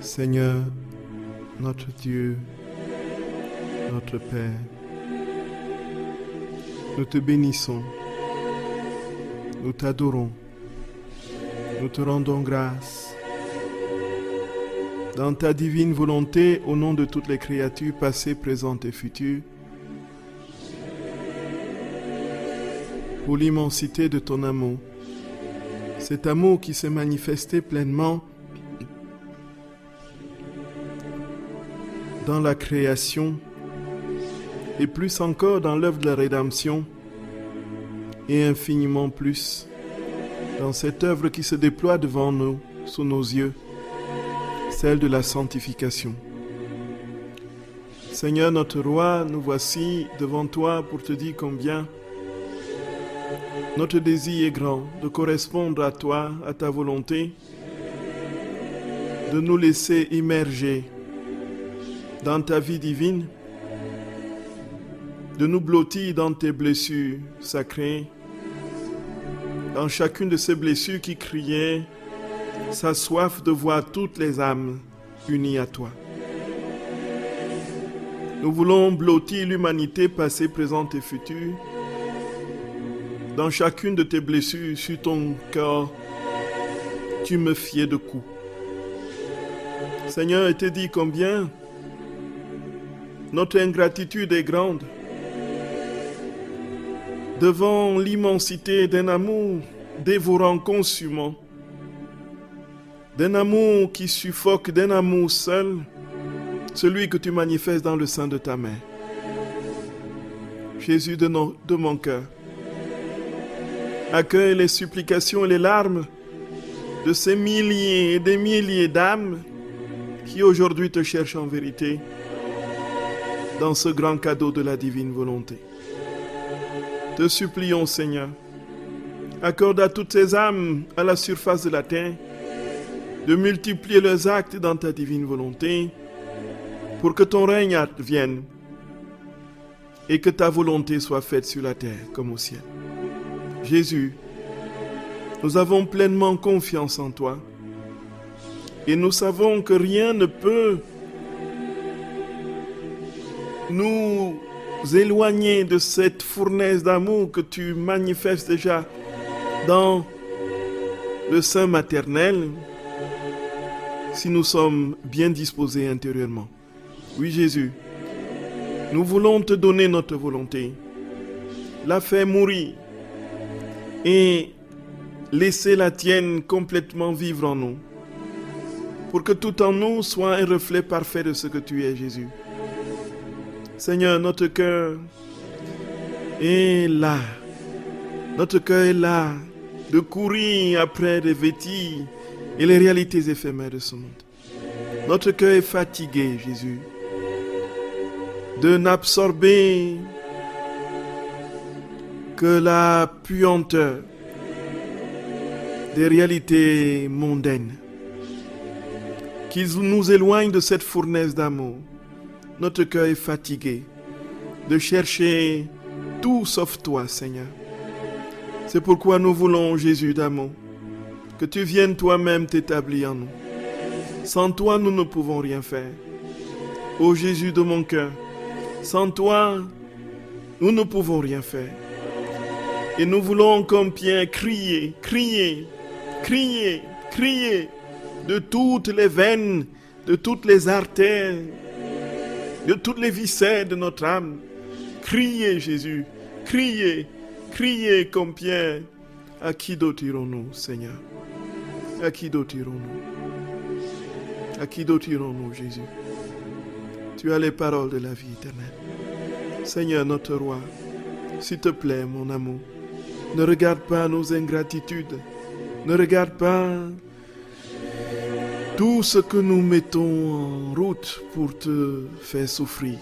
Seigneur, notre Dieu, notre Père, nous te bénissons, nous t'adorons, nous te rendons grâce. Dans ta divine volonté, au nom de toutes les créatures passées, présentes et futures, pour l'immensité de ton amour, cet amour qui s'est manifesté pleinement dans la création et plus encore dans l'œuvre de la rédemption et infiniment plus dans cette œuvre qui se déploie devant nous, sous nos yeux, celle de la sanctification. Seigneur notre Roi, nous voici devant toi pour te dire combien notre désir est grand de correspondre à toi, à ta volonté, de nous laisser immerger dans ta vie divine, de nous blottir dans tes blessures sacrées, dans chacune de ces blessures qui criaient sa soif de voir toutes les âmes unies à toi. Nous voulons blottir l'humanité passée, présente et future dans chacune de tes blessures sur ton corps. Tu me fiais de coups. Seigneur, il te dit combien notre ingratitude est grande devant l'immensité d'un amour dévorant, consumant, d'un amour qui suffoque, d'un amour seul, celui que tu manifestes dans le sein de ta mère. Jésus de mon cœur, accueille les supplications et les larmes de ces milliers et des milliers d'âmes qui aujourd'hui te cherchent en vérité dans ce grand cadeau de la divine volonté. Te supplions, Seigneur, accorde à toutes ces âmes à la surface de la terre de multiplier leurs actes dans ta divine volonté pour que ton règne advienne et que ta volonté soit faite sur la terre comme au ciel. Jésus, nous avons pleinement confiance en toi et nous savons que rien ne peut nous éloigner de cette fournaise d'amour que tu manifestes déjà dans le sein maternel si nous sommes bien disposés intérieurement. Oui, Jésus, nous voulons te donner notre volonté, la faire mourir et laisser la tienne complètement vivre en nous, pour que tout en nous soit un reflet parfait de ce que tu es, Jésus. Seigneur, notre cœur est là. Notre cœur est là de courir après les vêtis et les réalités éphémères de ce monde. Notre cœur est fatigué, Jésus, de n'absorber que la puanteur des réalités mondaines qui nous éloignent de cette fournaise d'amour. Notre cœur est fatigué de chercher tout sauf toi, Seigneur. C'est pourquoi nous voulons, Jésus d'amour, que tu viennes toi-même t'établir en nous. Sans toi, nous ne pouvons rien faire. Ô Jésus de mon cœur, sans toi, nous ne pouvons rien faire. Et nous voulons comme Pierre crier, crier, crier, crier de toutes les veines, de toutes les artères, de toutes les viscères de notre âme. Criez, Jésus, criez, criez comme Pierre. À qui d'autre irons-nous, Seigneur? À qui d'autre irons-nous? À qui d'autre irons-nous, Jésus? Tu as les paroles de la vie éternelle. Seigneur, notre Roi, s'il te plaît, mon amour, ne regarde pas nos ingratitudes, ne regarde pas tout ce que nous mettons en route pour te faire souffrir,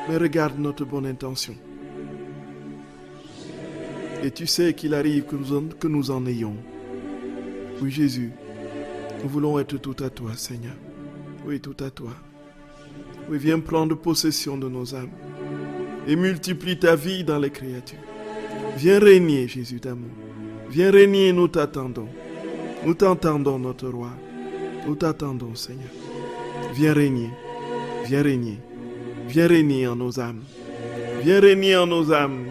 mais regarde notre bonne intention. Et tu sais qu'il arrive que nous en ayons. Oui, Jésus, nous voulons être tout à toi, Seigneur. Oui, tout à toi. Oui, viens prendre possession de nos âmes et multiplie ta vie dans les créatures. Viens régner, Jésus d'amour. Viens régner, nous t'attendons. Nous t'entendons, notre Roi. Nous t'attendons, Seigneur. Viens régner, viens régner, viens régner en nos âmes. Viens régner en nos âmes.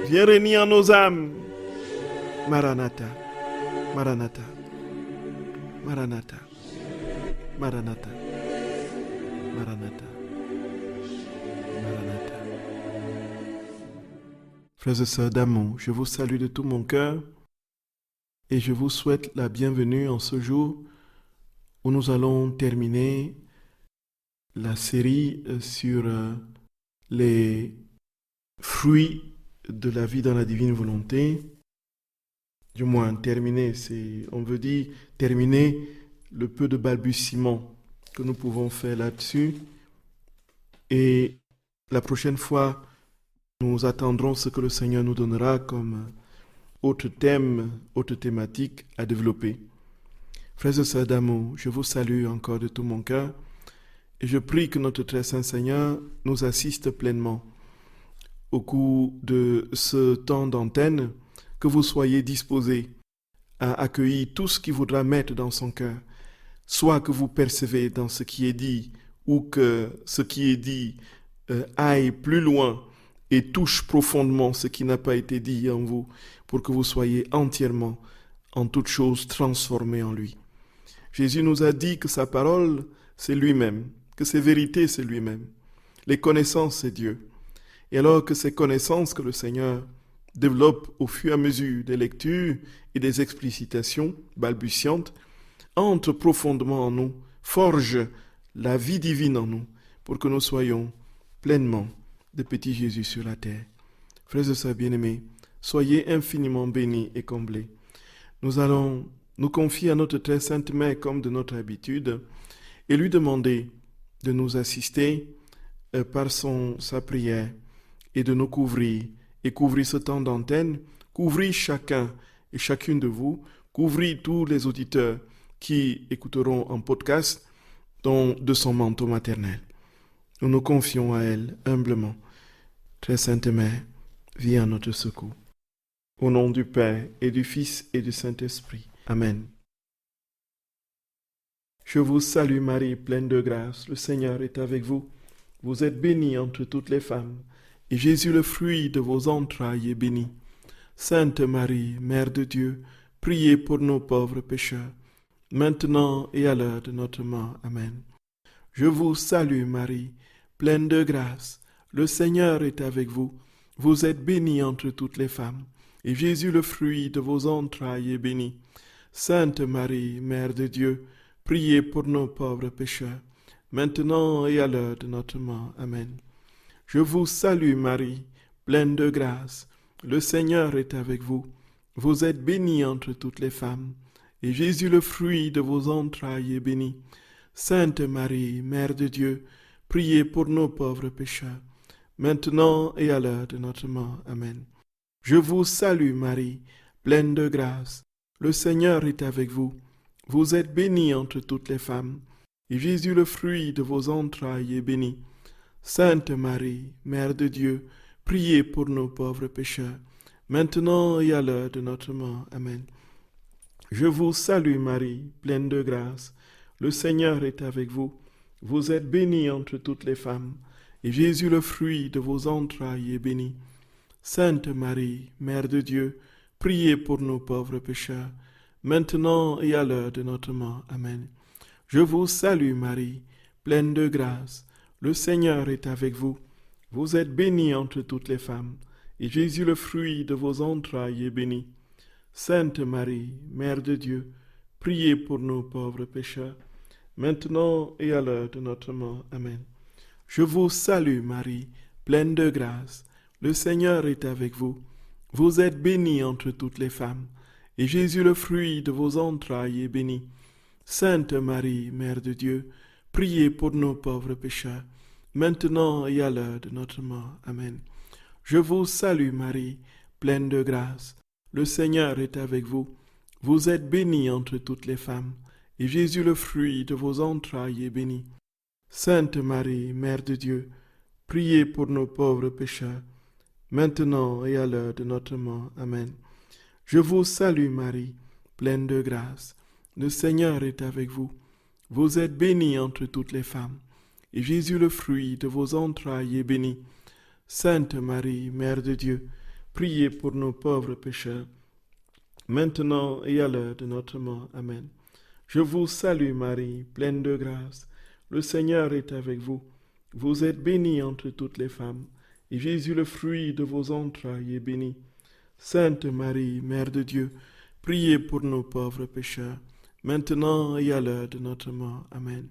Viens régner en nos âmes. Maranatha, Maranatha, Maranatha, Maranatha, Maranatha, Maranatha. Frères et sœurs d'amour, je vous salue de tout mon cœur et je vous souhaite la bienvenue en ce jour où nous allons terminer la série sur les fruits de la vie dans la divine volonté. Du moins, terminer, on veut dire terminer le peu de balbutiements que nous pouvons faire là-dessus. Et la prochaine fois, nous attendrons ce que le Seigneur nous donnera comme autre thème, autre thématique à développer. Frères et sœurs d'amour, je vous salue encore de tout mon cœur et je prie que notre très saint Seigneur nous assiste pleinement au cours de ce temps d'antenne, que vous soyez disposés à accueillir tout ce qu'il voudra mettre dans son cœur, soit que vous percevez dans ce qui est dit ou que ce qui est dit aille plus loin et touche profondément ce qui n'a pas été dit en vous, pour que vous soyez entièrement, en toutes choses, transformés en lui. Jésus nous a dit que sa parole, c'est lui-même, que ses vérités, c'est lui-même. Les connaissances, c'est Dieu. Et alors que ces connaissances que le Seigneur développe au fur et à mesure des lectures et des explicitations balbutiantes, entrent profondément en nous, forgent la vie divine en nous, pour que nous soyons pleinement de petits Jésus sur la terre. Frères et sœurs bien-aimés, soyez infiniment bénis et comblés. Nous allons nous confier à notre très sainte Mère comme de notre habitude et lui demander de nous assister par sa prière et de nous couvrir et couvrir ce temps d'antenne, couvrir chacun et chacune de vous, couvrir tous les auditeurs qui écouteront en podcast de son manteau maternel. Nous nous confions à elle humblement. Très Sainte Mère, viens à notre secours. Au nom du Père et du Fils et du Saint-Esprit. Amen. Je vous salue Marie, pleine de grâce, le Seigneur est avec vous. Vous êtes bénie entre toutes les femmes, et Jésus, le fruit de vos entrailles, est béni. Sainte Marie, Mère de Dieu, priez pour nos pauvres pécheurs, maintenant et à l'heure de notre mort. Amen. Je vous salue Marie, pleine de grâce, le Seigneur est avec vous. Vous êtes bénie entre toutes les femmes, et Jésus, le fruit de vos entrailles, est béni. Sainte Marie, Mère de Dieu, priez pour nos pauvres pécheurs, maintenant et à l'heure de notre mort. Amen. Je vous salue Marie, pleine de grâce, le Seigneur est avec vous. Vous êtes bénie entre toutes les femmes, et Jésus, le fruit de vos entrailles, est béni. Sainte Marie, Mère de Dieu, priez pour nos pauvres pécheurs, maintenant et à l'heure de notre mort. Amen. Je vous salue Marie, pleine de grâce, le Seigneur est avec vous. Vous êtes bénie entre toutes les femmes, et Jésus, le fruit de vos entrailles, est béni. Sainte Marie, Mère de Dieu, priez pour nos pauvres pécheurs, maintenant et à l'heure de notre mort. Amen. Je vous salue Marie, pleine de grâce, le Seigneur est avec vous. Vous êtes bénie entre toutes les femmes, et Jésus, le fruit de vos entrailles, est béni. Sainte Marie, Mère de Dieu, priez pour nos pauvres pécheurs, maintenant et à l'heure de notre mort. Amen. Je vous salue Marie, pleine de grâce, le Seigneur est avec vous. Vous êtes bénie entre toutes les femmes, et Jésus, le fruit de vos entrailles, est béni. Sainte Marie, Mère de Dieu, priez pour nos pauvres pécheurs, maintenant et à l'heure de notre mort. Amen. Je vous salue Marie, pleine de grâce, le Seigneur est avec vous. Vous êtes bénie entre toutes les femmes, et Jésus, le fruit de vos entrailles, est béni. Sainte Marie, Mère de Dieu, priez pour nos pauvres pécheurs, maintenant et à l'heure de notre mort. Amen. Je vous salue Marie, pleine de grâce, le Seigneur est avec vous. Vous êtes bénie entre toutes les femmes, et Jésus, le fruit de vos entrailles, est béni. Sainte Marie, Mère de Dieu, priez pour nos pauvres pécheurs, maintenant et à l'heure de notre mort. Amen. Je vous salue Marie, pleine de grâce, le Seigneur est avec vous. Vous êtes bénie entre toutes les femmes, et Jésus, le fruit de vos entrailles, est béni. Sainte Marie, Mère de Dieu, priez pour nos pauvres pécheurs, maintenant et à l'heure de notre mort. Amen. Je vous salue Marie, pleine de grâce. Le Seigneur est avec vous. Vous êtes bénie entre toutes les femmes, et Jésus, le fruit de vos entrailles, est béni. Sainte Marie, Mère de Dieu, priez pour nos pauvres pécheurs, maintenant et à l'heure de notre mort. Amen.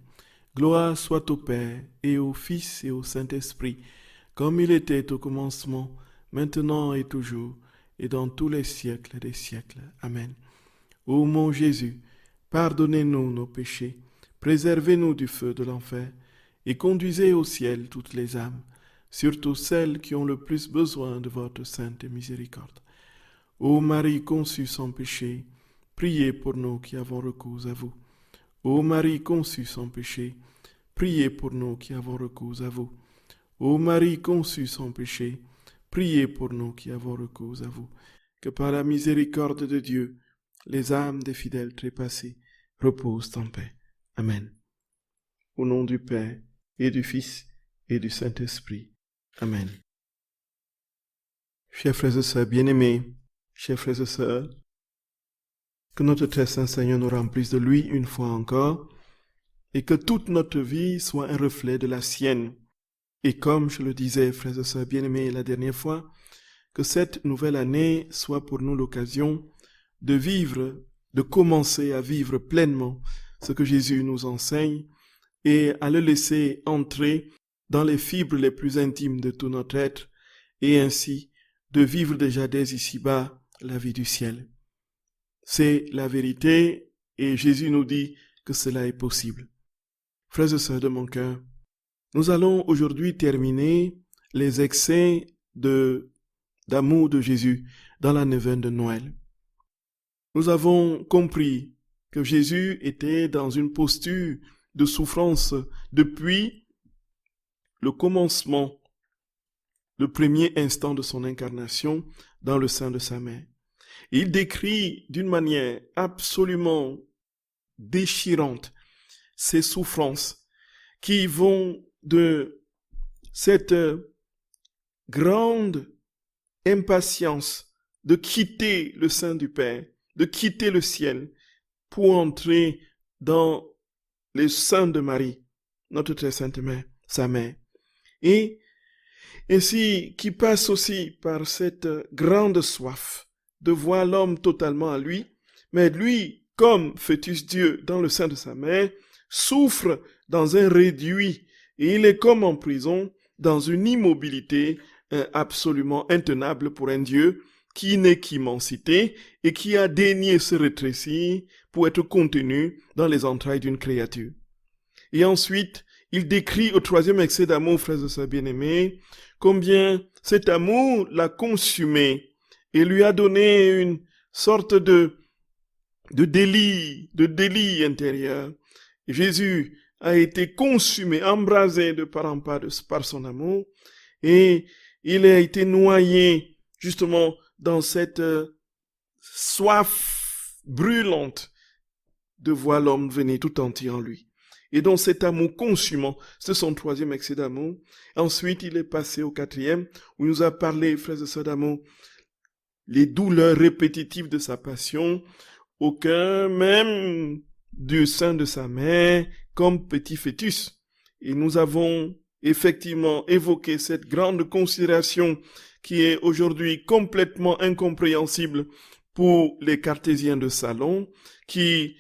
Gloire soit au Père, et au Fils, et au Saint-Esprit, comme il était au commencement, maintenant et toujours, et dans tous les siècles des siècles. Amen. Ô mon Jésus, pardonnez-nous nos péchés, préservez-nous du feu de l'enfer, et conduisez au ciel toutes les âmes, surtout celles qui ont le plus besoin de votre sainte miséricorde. Ô Marie conçue sans péché, priez pour nous qui avons recours à vous. Ô Marie conçue sans péché, priez pour nous qui avons recours à vous. Ô Marie conçue sans péché, priez pour nous qui avons recours à vous. Que par la miséricorde de Dieu, les âmes des fidèles trépassés reposent en paix. Amen. Au nom du Père, et du Fils, et du Saint-Esprit. Amen. Chers frères et sœurs bien-aimés, chers frères et sœurs, que notre très saint Seigneur nous remplisse de lui une fois encore, et que toute notre vie soit un reflet de la sienne. Et comme je le disais, frères et sœurs bien-aimés, la dernière fois, que cette nouvelle année soit pour nous l'occasion de vivre, de commencer à vivre pleinement ce que Jésus nous enseigne et à le laisser entrer dans les fibres les plus intimes de tout notre être et ainsi de vivre déjà dès ici-bas la vie du ciel. C'est la vérité et Jésus nous dit que cela est possible. Frères et sœurs de mon cœur, nous allons aujourd'hui terminer les excès d'amour de Jésus dans la neuvaine de Noël. Nous avons compris que Jésus était dans une posture de souffrance depuis le commencement, le premier instant de son incarnation dans le sein de sa mère. Il décrit d'une manière absolument déchirante ces souffrances qui vont de cette grande impatience de quitter le sein du Père, de quitter le ciel pour entrer dans le sein de Marie, notre très sainte mère, sa mère. Et ainsi, qui passe aussi par cette grande soif de voir l'homme totalement à lui, mais lui, comme fœtus Dieu dans le sein de sa mère, souffre dans un réduit et il est comme en prison dans une immobilité absolument intenable pour un Dieu qui n'est qu'immensité et qui a daigné se rétrécir pour être contenu dans les entrailles d'une créature. Et ensuite, il décrit au troisième excès d'amour, frères et sœurs bien-aimés, combien cet amour l'a consumé et lui a donné une sorte de délit intérieur. Jésus a été consumé, embrasé de part en part par son amour et il a été noyé justement dans cette soif brûlante de voir l'homme venir tout entier en lui. Et dans cet amour consumant, c'est son troisième excès d'amour. Ensuite, il est passé au quatrième, où il nous a parlé, frères et sœurs d'amour, les douleurs répétitives de sa passion, au cœur même du sein de sa mère, comme petit fœtus. Et nous avons effectivement évoqué cette grande considération qui est aujourd'hui complètement incompréhensible pour les cartésiens de Salon, qui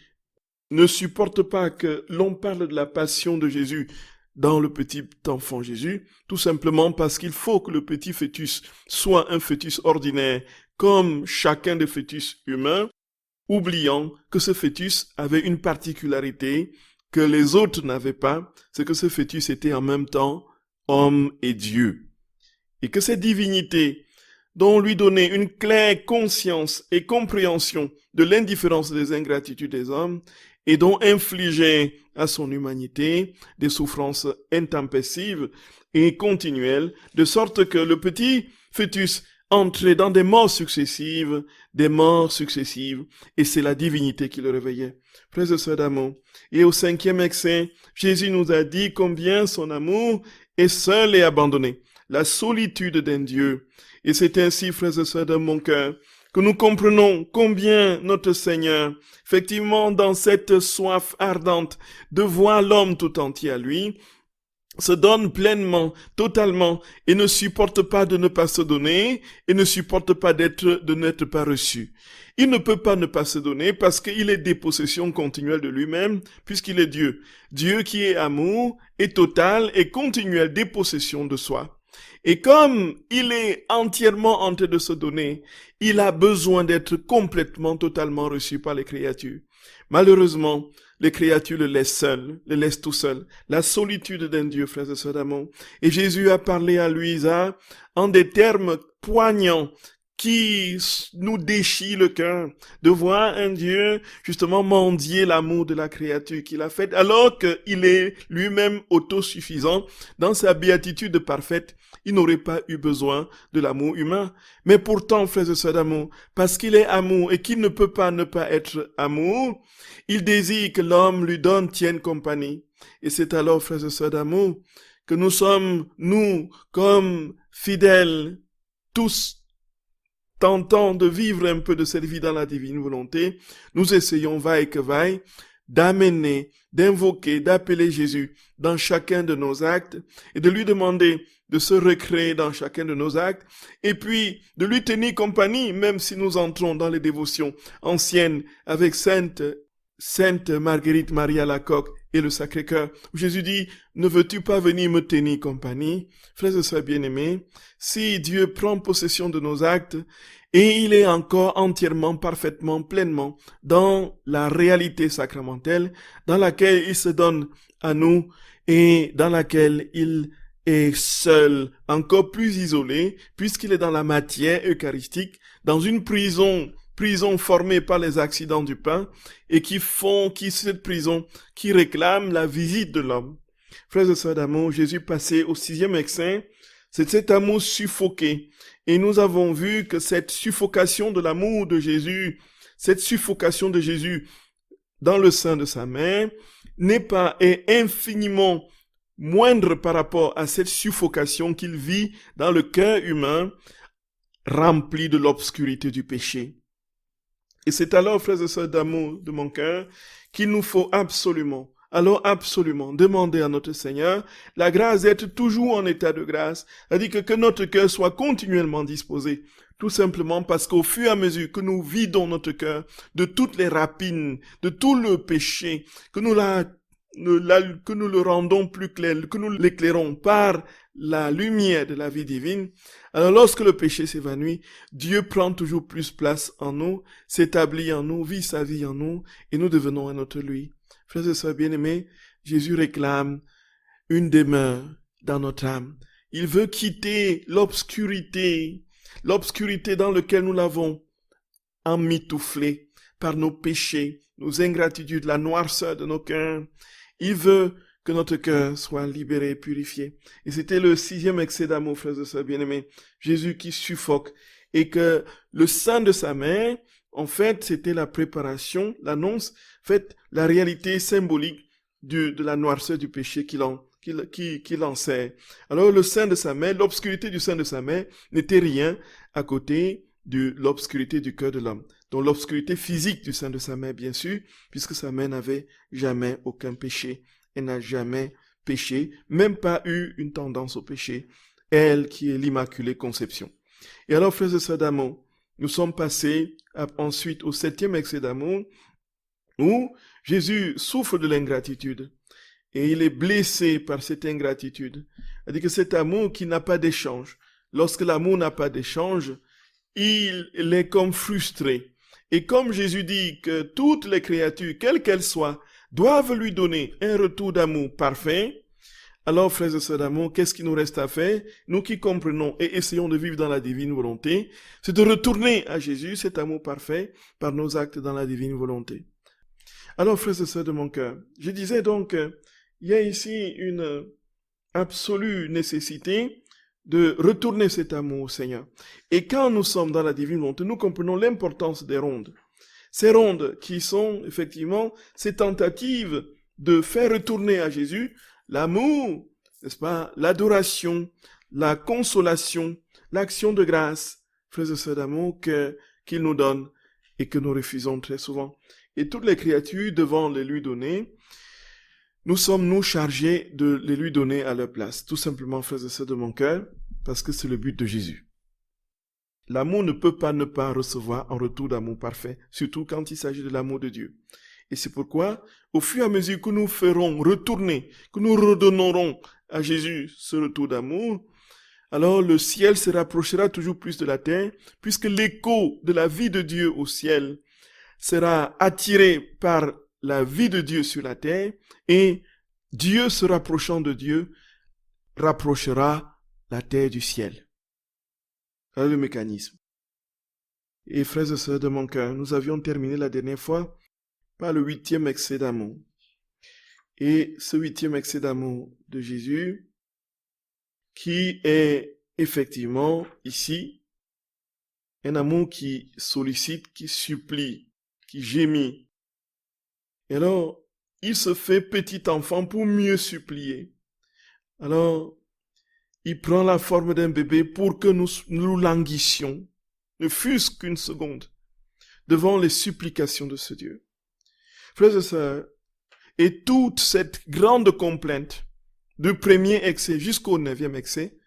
ne supportent pas que l'on parle de la passion de Jésus dans le petit enfant Jésus, tout simplement parce qu'il faut que le petit fœtus soit un fœtus ordinaire, comme chacun des fœtus humains, oubliant que ce fœtus avait une particularité que les autres n'avaient pas, c'est que ce fœtus était en même temps homme et Dieu. Et que cette divinité, dont on lui donnait une claire conscience et compréhension de l'indifférence et des ingratitudes des hommes, et dont infligeait à son humanité des souffrances intempestives et continuelles, de sorte que le petit fœtus entrer dans des morts successives, et c'est la divinité qui le réveillait. Frères et sœurs d'amour, et au 5e excès, Jésus nous a dit combien son amour est seul et abandonné, la solitude d'un Dieu. Et c'est ainsi, frères et sœurs de mon cœur, que nous comprenons combien notre Seigneur, effectivement, dans cette soif ardente de voir l'homme tout entier à lui, se donne pleinement, totalement, et ne supporte pas de ne pas se donner, et ne supporte pas de n'être pas reçu. Il ne peut pas ne pas se donner parce qu'il est dépossession continuelle de lui-même, puisqu'il est Dieu. Dieu qui est amour, est total et continuelle dépossession de soi. Et comme il est entièrement en train de se donner, il a besoin d'être complètement, totalement reçu par les créatures. Malheureusement, les créatures le laissent tout seul. La solitude d'un Dieu, frères et sœurs d'amour. Et Jésus a parlé à Louisa en des termes poignants qui nous déchirent le cœur de voir un Dieu justement mendier l'amour de la créature qu'il a faite alors qu'il est lui-même autosuffisant dans sa béatitude parfaite. Il n'aurait pas eu besoin de l'amour humain. Mais pourtant, frères et sœurs d'amour, parce qu'il est amour et qu'il ne peut pas ne pas être amour, il désire que l'homme lui tienne compagnie. Et c'est alors, frères et sœurs d'amour, que nous sommes, nous, comme fidèles, tous tentant de vivre un peu de cette vie dans la divine volonté, nous essayons, vaille que vaille, d'amener, d'invoquer, d'appeler Jésus dans chacun de nos actes et de lui demander de se recréer dans chacun de nos actes et puis de lui tenir compagnie même si nous entrons dans les dévotions anciennes avec Sainte Marguerite Marie Alacoque et le Sacré-Cœur, où Jésus dit, ne veux-tu pas venir me tenir compagnie? Frères et sœurs bien-aimés, si Dieu prend possession de nos actes, et il est encore entièrement, parfaitement, pleinement dans la réalité sacramentelle, dans laquelle il se donne à nous, et dans laquelle il est seul, encore plus isolé, puisqu'il est dans la matière eucharistique, dans une prison formée par les accidents du pain, et cette prison qui réclame la visite de l'homme. Frères et sœurs d'amour, Jésus passait au 6e excès, c'est cet amour suffoqué. Et nous avons vu que cette suffocation de l'amour de Jésus, cette suffocation de Jésus dans le sein de sa mère, est infiniment moindre par rapport à cette suffocation qu'il vit dans le cœur humain, rempli de l'obscurité du péché. Et c'est alors, frères et sœurs d'amour de mon cœur, qu'il nous faut absolument demander à notre Seigneur la grâce d'être toujours en état de grâce, c'est-à-dire que notre cœur soit continuellement disposé, tout simplement parce qu'au fur et à mesure que nous vidons notre cœur de toutes les rapines, de tout le péché, que nous le rendons plus clair, que nous l'éclairons par la lumière de la vie divine, alors lorsque le péché s'évanouit, Dieu prend toujours plus place en nous, s'établit en nous, vit sa vie en nous, et nous devenons un autre lui. Frères et sœurs bien-aimés, Jésus réclame une demeure dans notre âme. Il veut quitter l'obscurité dans laquelle nous l'avons emmitouflé par nos péchés, nos ingratitudes, la noirceur de nos cœurs. Il veut que notre cœur soit libéré et purifié. Et c'était le 6e excès d'amour, frères et sœurs bien-aimés. Jésus qui suffoque. Et que le sein de sa mère, en fait, c'était la préparation, l'annonce, en fait, la réalité symbolique de la noirceur du péché qu'il enseigne. Alors, le sein de sa mère, l'obscurité du sein de sa mère n'était rien à côté de l'obscurité du cœur de l'homme. Donc, l'obscurité physique du sein de sa mère, bien sûr, puisque sa mère n'avait jamais aucun péché. Elle n'a jamais péché, même pas eu une tendance au péché. Elle qui est l'Immaculée Conception. Et alors, frères et sœurs d'amour, nous sommes passés ensuite au 7e excès d'amour, où Jésus souffre de l'ingratitude. Et il est blessé par cette ingratitude. C'est-à-dire que cet amour qui n'a pas d'échange. Lorsque l'amour n'a pas d'échange, il est comme frustré. Et comme Jésus dit que toutes les créatures, quelles qu'elles soient, doivent lui donner un retour d'amour parfait, alors, frères et sœurs d'amour, qu'est-ce qu'il nous reste à faire? Nous qui comprenons et essayons de vivre dans la divine volonté, c'est de retourner à Jésus cet amour parfait par nos actes dans la divine volonté. Alors, frères et sœurs de mon cœur, je disais donc, il y a ici une absolue nécessité de retourner cet amour au Seigneur. Et quand nous sommes dans la divine volonté, nous comprenons l'importance des rondes. Ces rondes qui sont effectivement ces tentatives de faire retourner à Jésus l'amour, n'est-ce pas, l'adoration, la consolation, l'action de grâce, frères et sœurs d'amour qu'il nous donne et que nous refusons très souvent. Et toutes les créatures devant les lui donner, nous sommes, nous, chargés de les lui donner à leur place. Tout simplement, frères et sœurs de mon cœur, parce que c'est le but de Jésus. L'amour ne peut pas ne pas recevoir un retour d'amour parfait, surtout quand il s'agit de l'amour de Dieu. Et c'est pourquoi, au fur et à mesure que nous ferons retourner, que nous redonnerons à Jésus ce retour d'amour, alors le ciel se rapprochera toujours plus de la terre, puisque l'écho de la vie de Dieu au ciel sera attiré par la vie de Dieu sur la terre, et Dieu se rapprochant de Dieu, rapprochera la terre du ciel. Voilà le mécanisme. Et frères et sœurs de mon cœur, nous avions terminé la dernière fois par le 8e excès d'amour. Et ce 8e excès d'amour de Jésus, qui est effectivement ici un amour qui sollicite, qui supplie, qui gémit. Et alors, il se fait petit enfant pour mieux supplier. Alors, il prend la forme d'un bébé pour que nous languissions, ne fût-ce qu'une seconde, devant les supplications de ce Dieu. Frères et sœurs, et toute cette grande complainte du premier excès jusqu'au 9e excès,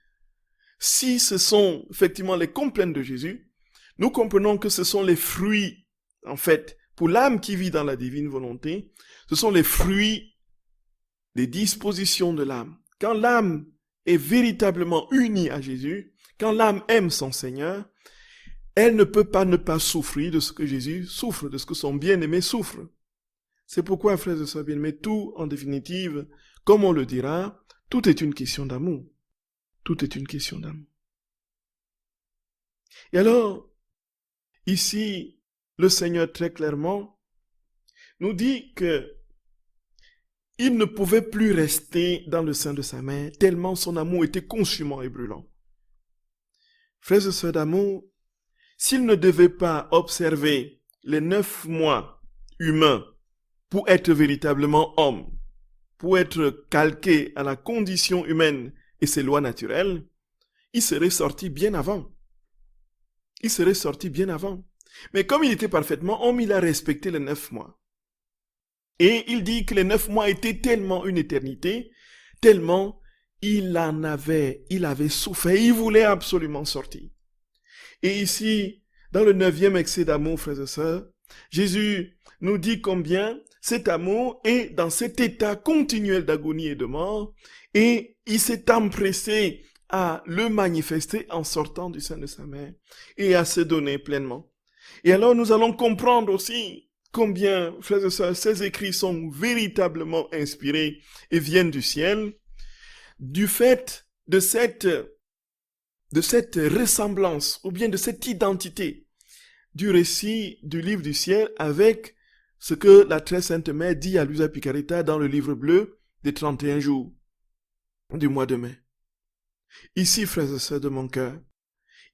si ce sont effectivement les complaintes de Jésus, nous comprenons que ce sont les fruits, en fait, pour l'âme qui vit dans la divine volonté, ce sont les fruits des dispositions de l'âme. Quand l'âme est véritablement unie à Jésus, quand l'âme aime son Seigneur, elle ne peut pas ne pas souffrir de ce que Jésus souffre, de ce que son bien-aimé souffre. C'est pourquoi, frères et sœurs bien-aimés, tout, en définitive, comme on le dira, tout est une question d'amour. Tout est une question d'amour. Et alors, ici, le Seigneur très clairement nous dit que il ne pouvait plus rester dans le sein de sa mère, tellement son amour était consumant et brûlant. Frères et sœurs d'amour, s'il ne devait pas observer les 9 mois humains pour être véritablement homme, pour être calqué à la condition humaine et ses lois naturelles, il serait sorti bien avant. Il serait sorti bien avant. Mais comme il était parfaitement homme, il a respecté les 9 mois. Et il dit que les 9 mois étaient tellement une éternité, tellement il avait souffert, il voulait absolument sortir. Et ici, dans le 9e excès d'amour, frères et sœurs, Jésus nous dit combien cet amour est dans cet état continuel d'agonie et de mort, et il s'est empressé à le manifester en sortant du sein de sa mère et à se donner pleinement. Et alors nous allons comprendre aussi combien, frères et sœurs, ces écrits sont véritablement inspirés et viennent du ciel, du fait de cette ressemblance ou bien de cette identité du récit du livre du ciel avec ce que la très sainte mère dit à Luisa Picaretta dans le livre bleu des 31 jours du mois de mai. Ici, frères et sœurs de mon cœur,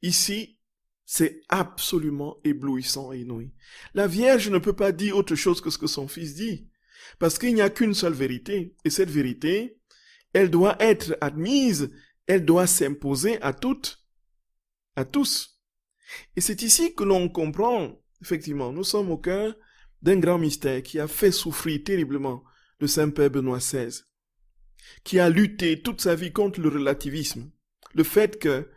ici, c'est absolument éblouissant et inouï. La Vierge ne peut pas dire autre chose que ce que son Fils dit, parce qu'il n'y a qu'une seule vérité, et cette vérité, elle doit être admise, elle doit s'imposer à toutes, à tous. Et c'est ici que l'on comprend, effectivement, nous sommes au cœur d'un grand mystère qui a fait souffrir terriblement le Saint-Père Benoît XVI, qui a lutté toute sa vie contre le relativisme, le fait que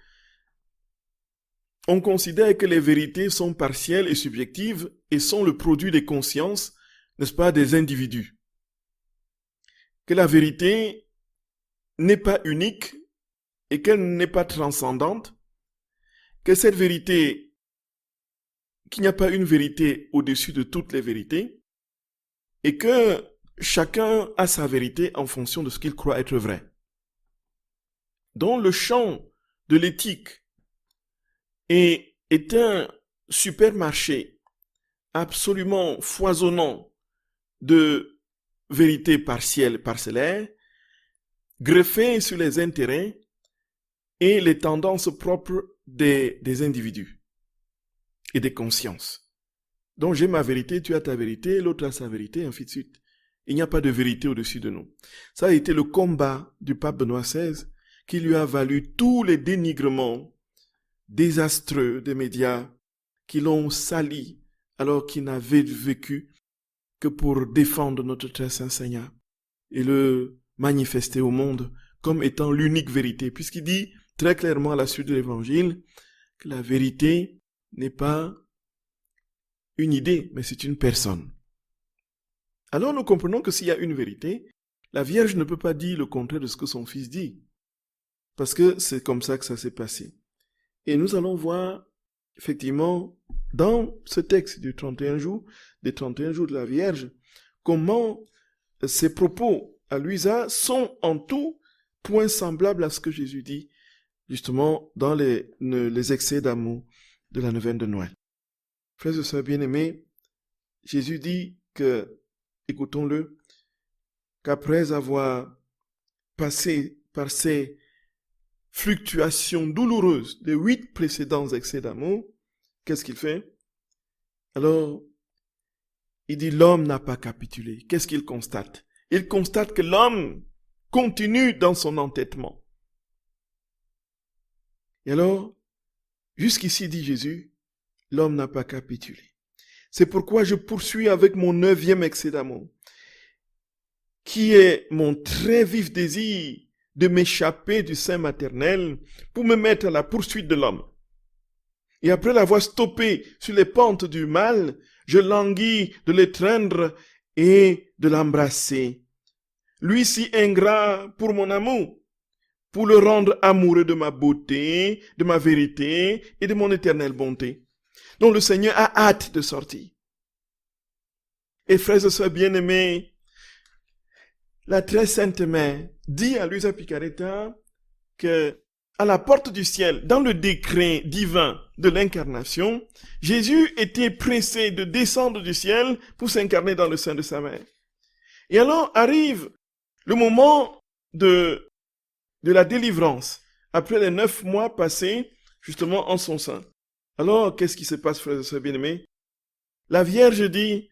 on considère que les vérités sont partielles et subjectives et sont le produit des consciences, n'est-ce pas, des individus. Que la vérité n'est pas unique et qu'elle n'est pas transcendante, que cette vérité, qu'il n'y a pas une vérité au-dessus de toutes les vérités, et que chacun a sa vérité en fonction de ce qu'il croit être vrai. Dans le champ de l'éthique est un supermarché absolument foisonnant de vérités partielles, parcellaires, greffées sur les intérêts et les tendances propres des individus et des consciences. Donc j'ai ma vérité, tu as ta vérité, l'autre a sa vérité, ainsi de suite. Il n'y a pas de vérité au-dessus de nous. Ça a été le combat du pape Benoît XVI qui lui a valu tous les dénigrements désastreux des médias qui l'ont sali alors qu'il n'avait vécu que pour défendre notre très saint Seigneur et le manifester au monde comme étant l'unique vérité, puisqu'il dit très clairement à la suite de l'Évangile que la vérité n'est pas une idée, mais c'est une personne. Alors nous comprenons que s'il y a une vérité, la Vierge ne peut pas dire le contraire de ce que son fils dit, parce que c'est comme ça que ça s'est passé. Et nous allons voir, effectivement, dans ce texte des 31 jours de la Vierge, comment ces propos à Luisa sont en tout point semblables à ce que Jésus dit, justement, dans les excès d'amour de la neuvaine de Noël. Frères et sœurs bien-aimés, Jésus dit que, écoutons-le, qu'après avoir passé par ces fluctuations douloureuses des 8 précédents excès d'amour, qu'est-ce qu'il fait? Alors, il dit l'homme n'a pas capitulé. Qu'est-ce qu'il constate? Il constate que l'homme continue dans son entêtement. Et alors, jusqu'ici, dit Jésus, l'homme n'a pas capitulé. C'est pourquoi je poursuis avec mon 9e excès d'amour, qui est mon très vif désir de m'échapper du sein maternel pour me mettre à la poursuite de l'homme. Et après l'avoir stoppé sur les pentes du mal, je languis de l'étreindre et de l'embrasser. Lui si ingrat pour mon amour, pour le rendre amoureux de ma beauté, de ma vérité et de mon éternelle bonté, dont le Seigneur a hâte de sortir. Et frères et sœurs bien-aimés, la très sainte mère dit à Luisa Piccarreta que à la porte du ciel, dans le décret divin de l'incarnation, Jésus était pressé de descendre du ciel pour s'incarner dans le sein de sa mère. Et alors arrive le moment de la délivrance, après les 9 mois passés justement en son sein. Alors, qu'est-ce qui se passe, frères et sœurs bien-aimés? La Vierge dit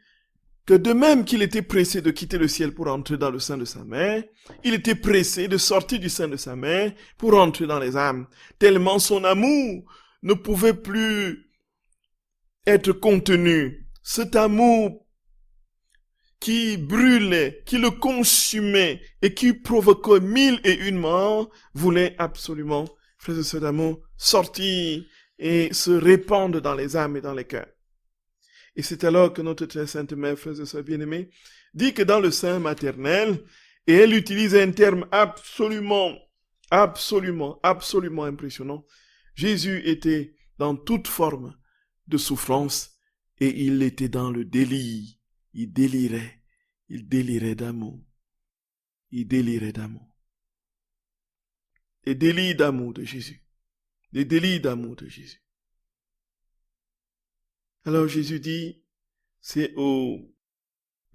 que de même qu'il était pressé de quitter le ciel pour entrer dans le sein de sa mère, il était pressé de sortir du sein de sa mère pour entrer dans les âmes, tellement son amour ne pouvait plus être contenu. Cet amour qui brûlait, qui le consumait et qui provoquait 1001 morts, voulait absolument, frères et sœurs d'amour, sortir et se répandre dans les âmes et dans les cœurs. Et c'est alors que notre très sainte mère, frères et sœurs bien-aimés, dit que dans le sein maternel, et elle utilise un terme absolument impressionnant, Jésus était dans toute forme de souffrance et il était dans le délire. Il délirait d'amour. Il délirait d'amour. Les délires d'amour de Jésus. Les délires d'amour de Jésus. Alors Jésus dit, c'est au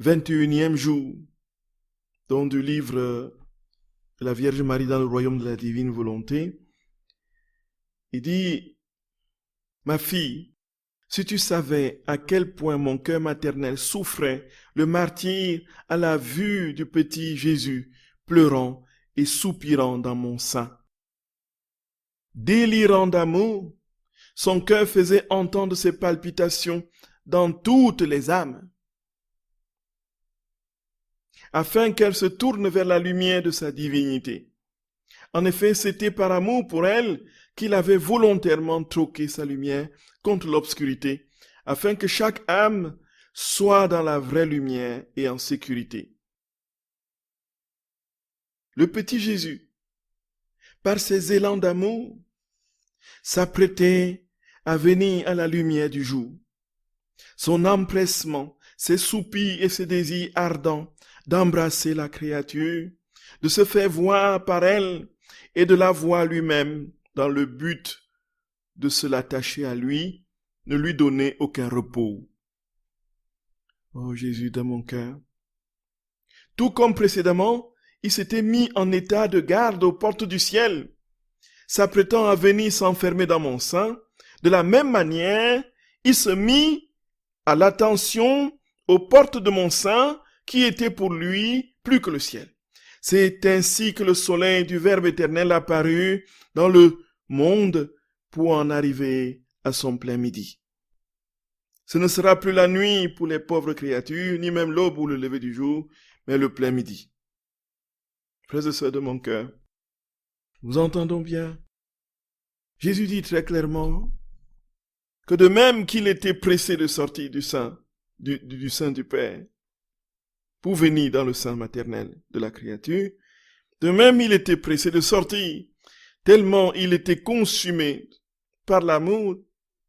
21e jour, donc du livre de la Vierge Marie dans le royaume de la divine volonté, il dit, ma fille, si tu savais à quel point mon cœur maternel souffrait le martyre à la vue du petit Jésus pleurant et soupirant dans mon sein. Délirant d'amour, son cœur faisait entendre ses palpitations dans toutes les âmes, afin qu'elle se tourne vers la lumière de sa divinité. En effet, c'était par amour pour elle qu'il avait volontairement troqué sa lumière contre l'obscurité, afin que chaque âme soit dans la vraie lumière et en sécurité. Le petit Jésus, par ses élans d'amour, s'apprêtait à venir à la lumière du jour. Son empressement, ses soupirs et ses désirs ardents d'embrasser la créature, de se faire voir par elle et de la voir lui-même dans le but de se l'attacher à lui, ne lui donnait aucun repos. Oh Jésus de mon cœur. Tout comme précédemment, il s'était mis en état de garde aux portes du ciel. s'apprêtant à venir s'enfermer dans mon sein, de la même manière, il se mit à l'attention aux portes de mon sein qui étaient pour lui plus que le ciel. C'est ainsi que le soleil du Verbe éternel apparut dans le monde pour en arriver à son plein midi. Ce ne sera plus la nuit pour les pauvres créatures, ni même l'aube ou le lever du jour, mais le plein midi. Frères et sœurs de mon cœur, nous entendons bien. Jésus dit très clairement que de même qu'il était pressé de sortir du sein du Père pour venir dans le sein maternel de la créature, de même il était pressé de sortir, tellement il était consumé par l'amour,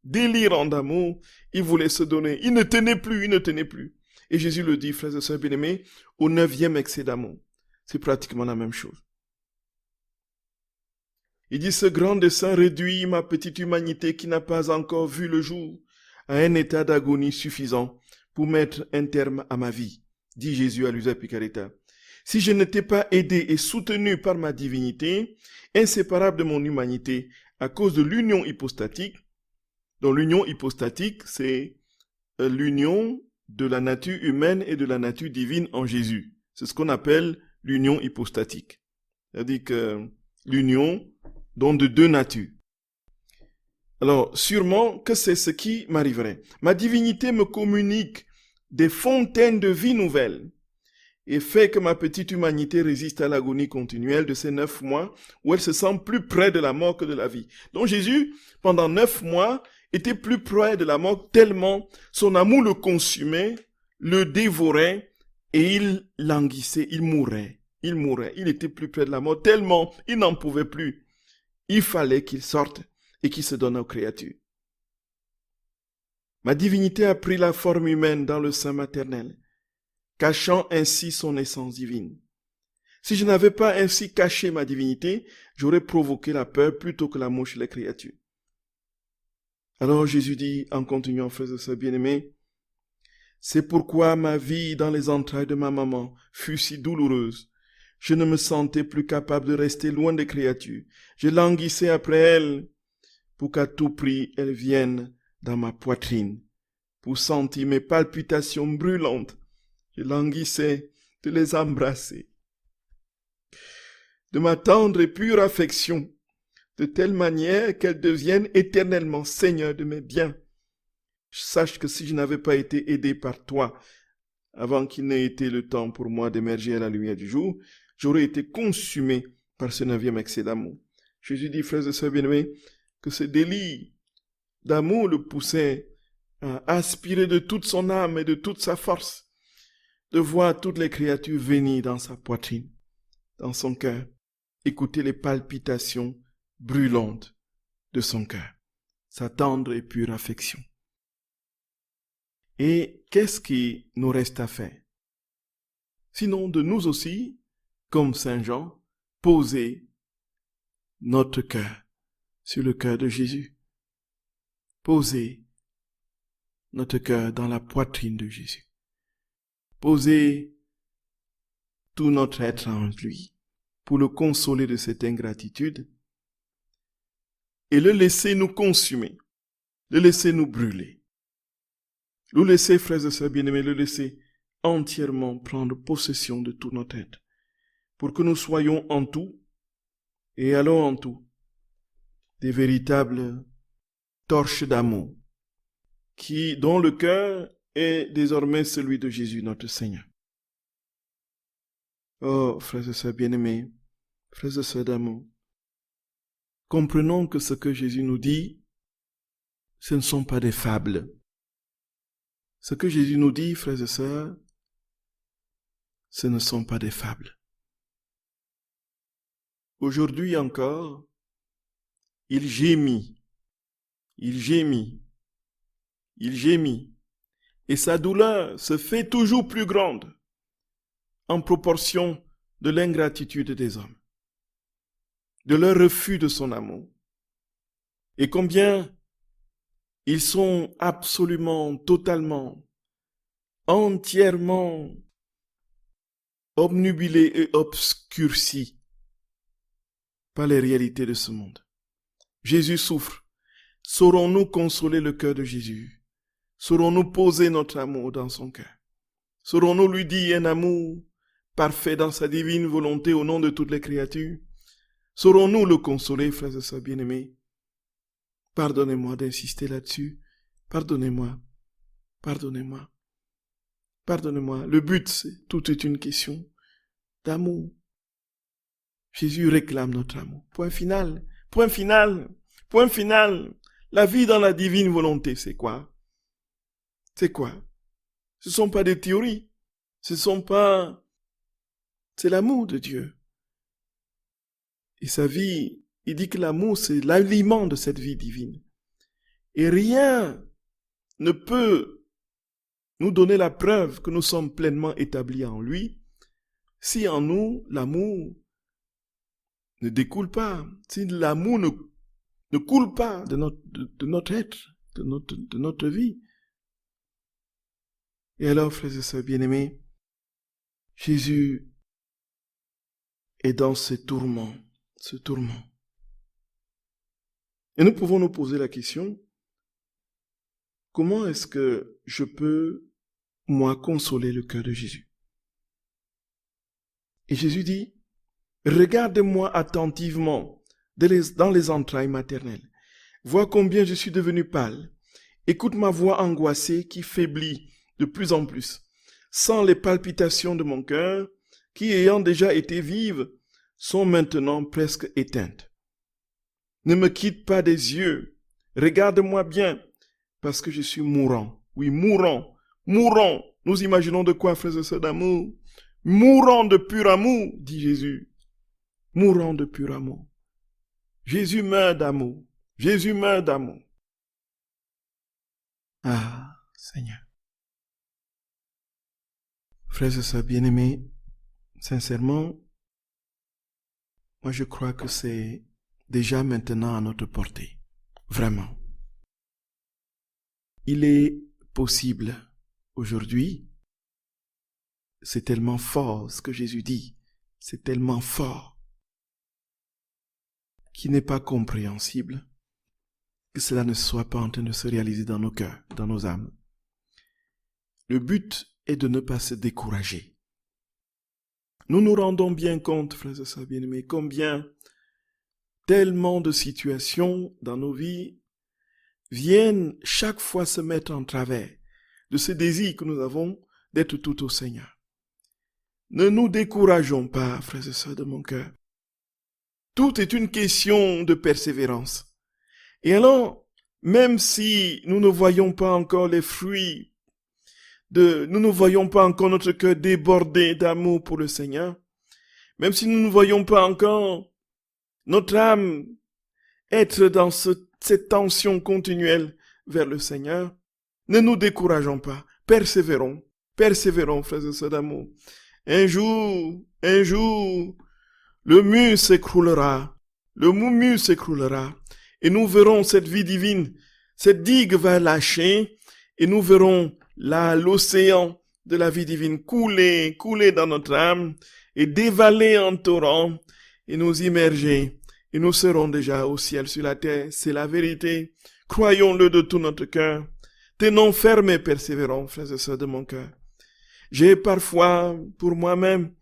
délirant d'amour, il voulait se donner. Il ne tenait plus. Et Jésus le dit, frères et sœurs bien-aimés, au 9e excès d'amour. C'est pratiquement la même chose. Il dit, ce grand dessein réduit ma petite humanité qui n'a pas encore vu le jour à un état d'agonie suffisant pour mettre un terme à ma vie, dit Jésus à Luisa Picaretta. Si je n'étais pas aidé et soutenu par ma divinité, inséparable de mon humanité, à cause de l'union hypostatique, dont l'union hypostatique, c'est l'union de la nature humaine et de la nature divine en Jésus. C'est ce qu'on appelle l'union hypostatique. C'est-à-dire que l'union donc de deux natures. Alors, sûrement que c'est ce qui m'arriverait. Ma divinité me communique des fontaines de vie nouvelles et fait que ma petite humanité résiste à l'agonie continuelle de ces 9 mois où elle se sent plus près de la mort que de la vie. Donc Jésus, pendant 9 mois, était plus près de la mort tellement son amour le consumait, le dévorait et il languissait, il mourait. Il était plus près de la mort tellement il n'en pouvait plus. Il fallait qu'il sorte et qu'il se donne aux créatures. Ma divinité a pris la forme humaine dans le sein maternel, cachant ainsi son essence divine. Si je n'avais pas ainsi caché ma divinité, j'aurais provoqué la peur plutôt que l'amour chez les créatures. Alors Jésus dit, en continuant, frères et sœurs bien-aimés, c'est pourquoi ma vie dans les entrailles de ma maman fut si douloureuse. Je ne me sentais plus capable de rester loin des créatures. Je languissais après elles pour qu'à tout prix elles viennent dans ma poitrine, pour sentir mes palpitations brûlantes. Je languissais de les embrasser, de ma tendre et pure affection, de telle manière qu'elles deviennent éternellement seigneurs de mes biens. Sache que si je n'avais pas été aidé par toi, avant qu'il n'ait été le temps pour moi d'émerger à la lumière du jour, j'aurais été consumé par ce 9e excès d'amour. Jésus dit, frères et sœurs bien-aimés, que ce délire d'amour le poussait à aspirer de toute son âme et de toute sa force, de voir toutes les créatures venir dans sa poitrine, dans son cœur, écouter les palpitations brûlantes de son cœur, sa tendre et pure affection. Et qu'est-ce qui nous reste à faire? Sinon de nous aussi, comme Saint Jean, poser notre cœur sur le cœur de Jésus. Poser notre cœur dans la poitrine de Jésus. Poser tout notre être en lui pour le consoler de cette ingratitude et le laisser nous consumer, le laisser nous brûler. Le laisser, frères et sœurs bien-aimés, le laisser entièrement prendre possession de tout notre être, pour que nous soyons en tout, et allons en tout, des véritables torches d'amour, dont le cœur est désormais celui de Jésus notre Seigneur. Oh, frères et sœurs bien-aimés, frères et sœurs d'amour, comprenons que ce que Jésus nous dit, ce ne sont pas des fables. Ce que Jésus nous dit, frères et sœurs, ce ne sont pas des fables. Aujourd'hui encore, il gémit, et sa douleur se fait toujours plus grande en proportion de l'ingratitude des hommes, de leur refus de son amour, et combien ils sont absolument, totalement, entièrement obnubilés et obscurcis par les réalités de ce monde. Jésus souffre. Saurons-nous consoler le cœur de Jésus? Saurons-nous poser notre amour dans son cœur? Saurons-nous lui dire un amour parfait dans sa divine volonté au nom de toutes les créatures? Saurons-nous le consoler, frères et sœurs bien-aimés? Pardonnez-moi d'insister là-dessus. Pardonnez-moi. Pardonnez-moi. Pardonnez-moi. Le but, tout est une question d'amour. Jésus réclame notre amour. Point final. Point final. Point final. La vie dans la divine volonté, c'est quoi? C'est quoi? Ce ne sont pas des théories. C'est l'amour de Dieu. Et sa vie, il dit que l'amour, c'est l'aliment de cette vie divine. Et rien ne peut nous donner la preuve que nous sommes pleinement établis en lui si en nous, l'amour ne découle pas, si l'amour ne coule pas de notre être, de notre vie. Et alors, frères et sœurs bien-aimés, Jésus est dans ce tourment. Et nous pouvons nous poser la question, comment est-ce que je peux, moi, consoler le cœur de Jésus? Et Jésus dit, regarde-moi attentivement dans les entrailles maternelles. Vois combien je suis devenu pâle. Écoute ma voix angoissée qui faiblit de plus en plus. Sens les palpitations de mon cœur qui, ayant déjà été vives, sont maintenant presque éteintes. Ne me quitte pas des yeux. Regarde-moi bien, parce que je suis mourant. Oui, mourant. Mourant. Nous imaginons de quoi, frères et sœurs d'amour? Mourant de pur amour, dit Jésus. Mourant de pur amour. Jésus meurt d'amour. Jésus meurt d'amour. Ah, Seigneur. Frères et sœurs bien-aimés, sincèrement, moi je crois que c'est déjà maintenant à notre portée. Vraiment. Il est possible aujourd'hui, c'est tellement fort ce que Jésus dit, c'est tellement fort qu'il n'est pas compréhensible que cela ne soit pas en train de se réaliser dans nos cœurs, dans nos âmes. Le but est de ne pas se décourager. Nous nous rendons bien compte, frères et sœurs bien-aimés, combien tellement de situations dans nos vies viennent chaque fois se mettre en travers de ce désir que nous avons d'être tout au Seigneur. Ne nous décourageons pas, frères et sœurs de mon cœur. Tout est une question de persévérance. Et alors, même si nous ne voyons pas encore les fruits nous ne voyons pas encore notre cœur débordé d'amour pour le Seigneur, même si nous ne voyons pas encore notre âme être dans cette tension continuelle vers le Seigneur, ne nous décourageons pas, persévérons, frères et sœurs d'amour. Un jour, le mur s'écroulera, et nous verrons cette vie divine, cette digue va lâcher, et nous verrons là l'océan de la vie divine couler dans notre âme, et dévaler en torrent, et nous immerger, et nous serons déjà au ciel sur la terre. C'est la vérité. Croyons-le de tout notre cœur. Tenons ferme et persévérons, frères et sœurs de mon cœur. J'ai parfois, pour moi-même,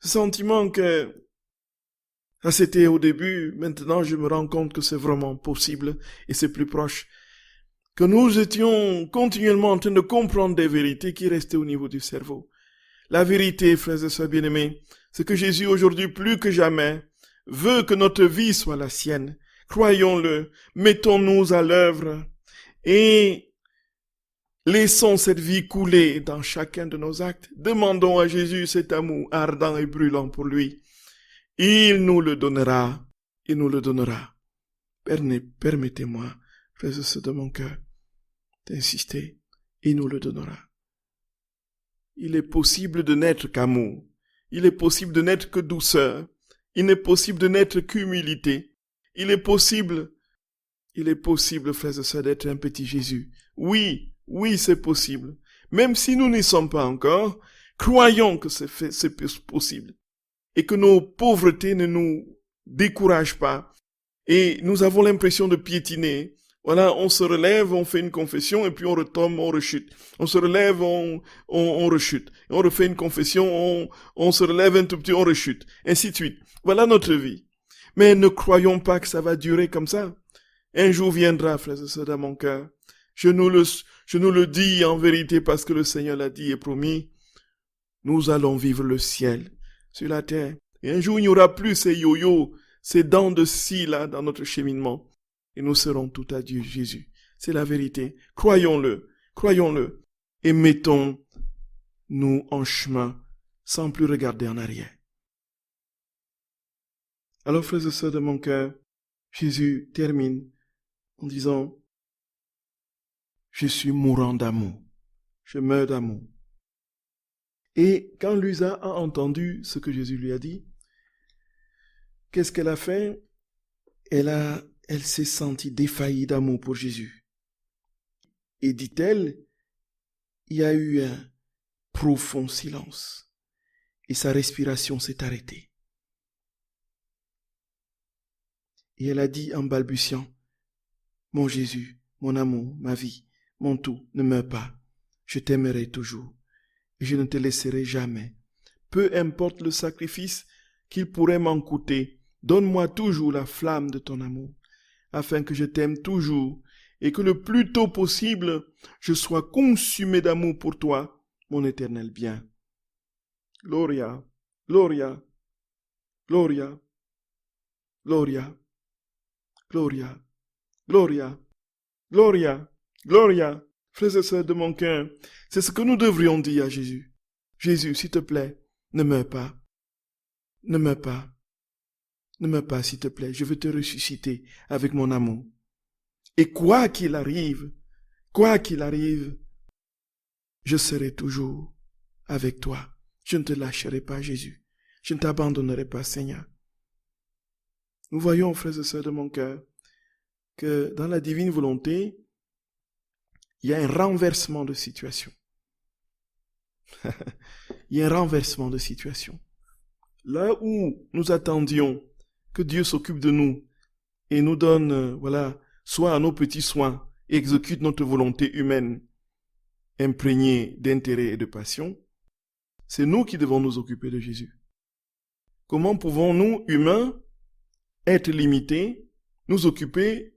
ce sentiment que ça c'était au début, maintenant je me rends compte que c'est vraiment possible et c'est plus proche. Que nous étions continuellement en train de comprendre des vérités qui restaient au niveau du cerveau. La vérité, frères et sœurs bien-aimés, c'est que Jésus aujourd'hui plus que jamais veut que notre vie soit la sienne. Croyons-le, mettons-nous à l'œuvre et laissons cette vie couler dans chacun de nos actes. Demandons à Jésus cet amour ardent et brûlant pour lui. Il nous le donnera. Permettez-moi, frères et sœurs de mon cœur, d'insister. Il nous le donnera. Il est possible de n'être qu'amour. Il est possible de n'être que douceur. Il n'est possible de n'être qu'humilité. Il est possible, frères et sœurs, d'être un petit Jésus. Oui, c'est possible. Même si nous n'y sommes pas encore, croyons que c'est possible. Et que nos pauvretés ne nous découragent pas. Et nous avons l'impression de piétiner. Voilà, on se relève, on fait une confession et puis on retombe, on rechute. On se relève, on rechute. On refait une confession, on se relève un tout petit, on rechute. Ainsi de suite. Voilà notre vie. Mais ne croyons pas que ça va durer comme ça. Un jour viendra, frères et sœurs, dans mon cœur. Je nous le dis en vérité parce que le Seigneur l'a dit et promis. Nous allons vivre le ciel sur la terre. Et un jour, il n'y aura plus ces yo-yo, ces dents de scie là dans notre cheminement. Et nous serons tout à Dieu, Jésus. C'est la vérité. Croyons-le, croyons-le. Et mettons-nous en chemin sans plus regarder en arrière. Alors, frères et sœurs de mon cœur, Jésus termine en disant, je suis mourant d'amour. Je meurs d'amour. Et quand Luisa a entendu ce que Jésus lui a dit, qu'est-ce qu'elle a fait? Elle s'est sentie défaillie d'amour pour Jésus. Et dit-elle, il y a eu un profond silence. Et sa respiration s'est arrêtée. Et elle a dit en balbutiant, mon Jésus, mon amour, ma vie, mon tout, ne meurs pas. Je t'aimerai toujours. Et je ne te laisserai jamais. Peu importe le sacrifice qu'il pourrait m'en coûter, donne-moi toujours la flamme de ton amour, afin que je t'aime toujours et que le plus tôt possible, je sois consumé d'amour pour toi, mon éternel bien. Gloria, Gloria, Gloria, Gloria, Gloria, Gloria, Gloria, Gloria. Frères et sœurs de mon cœur, c'est ce que nous devrions dire à Jésus. Jésus, s'il te plaît, ne meurs pas. Ne meurs pas. Ne meurs pas, s'il te plaît. Je veux te ressusciter avec mon amour. Et quoi qu'il arrive, je serai toujours avec toi. Je ne te lâcherai pas, Jésus. Je ne t'abandonnerai pas, Seigneur. Nous voyons, frères et sœurs de mon cœur, que dans la divine volonté, il y a un renversement de situation. Il y a un renversement de situation. Là où nous attendions que Dieu s'occupe de nous et nous donne, soit à nos petits soins, et exécute notre volonté humaine imprégnée d'intérêt et de passion, c'est nous qui devons nous occuper de Jésus. Comment pouvons-nous, humains, être limités, nous occuper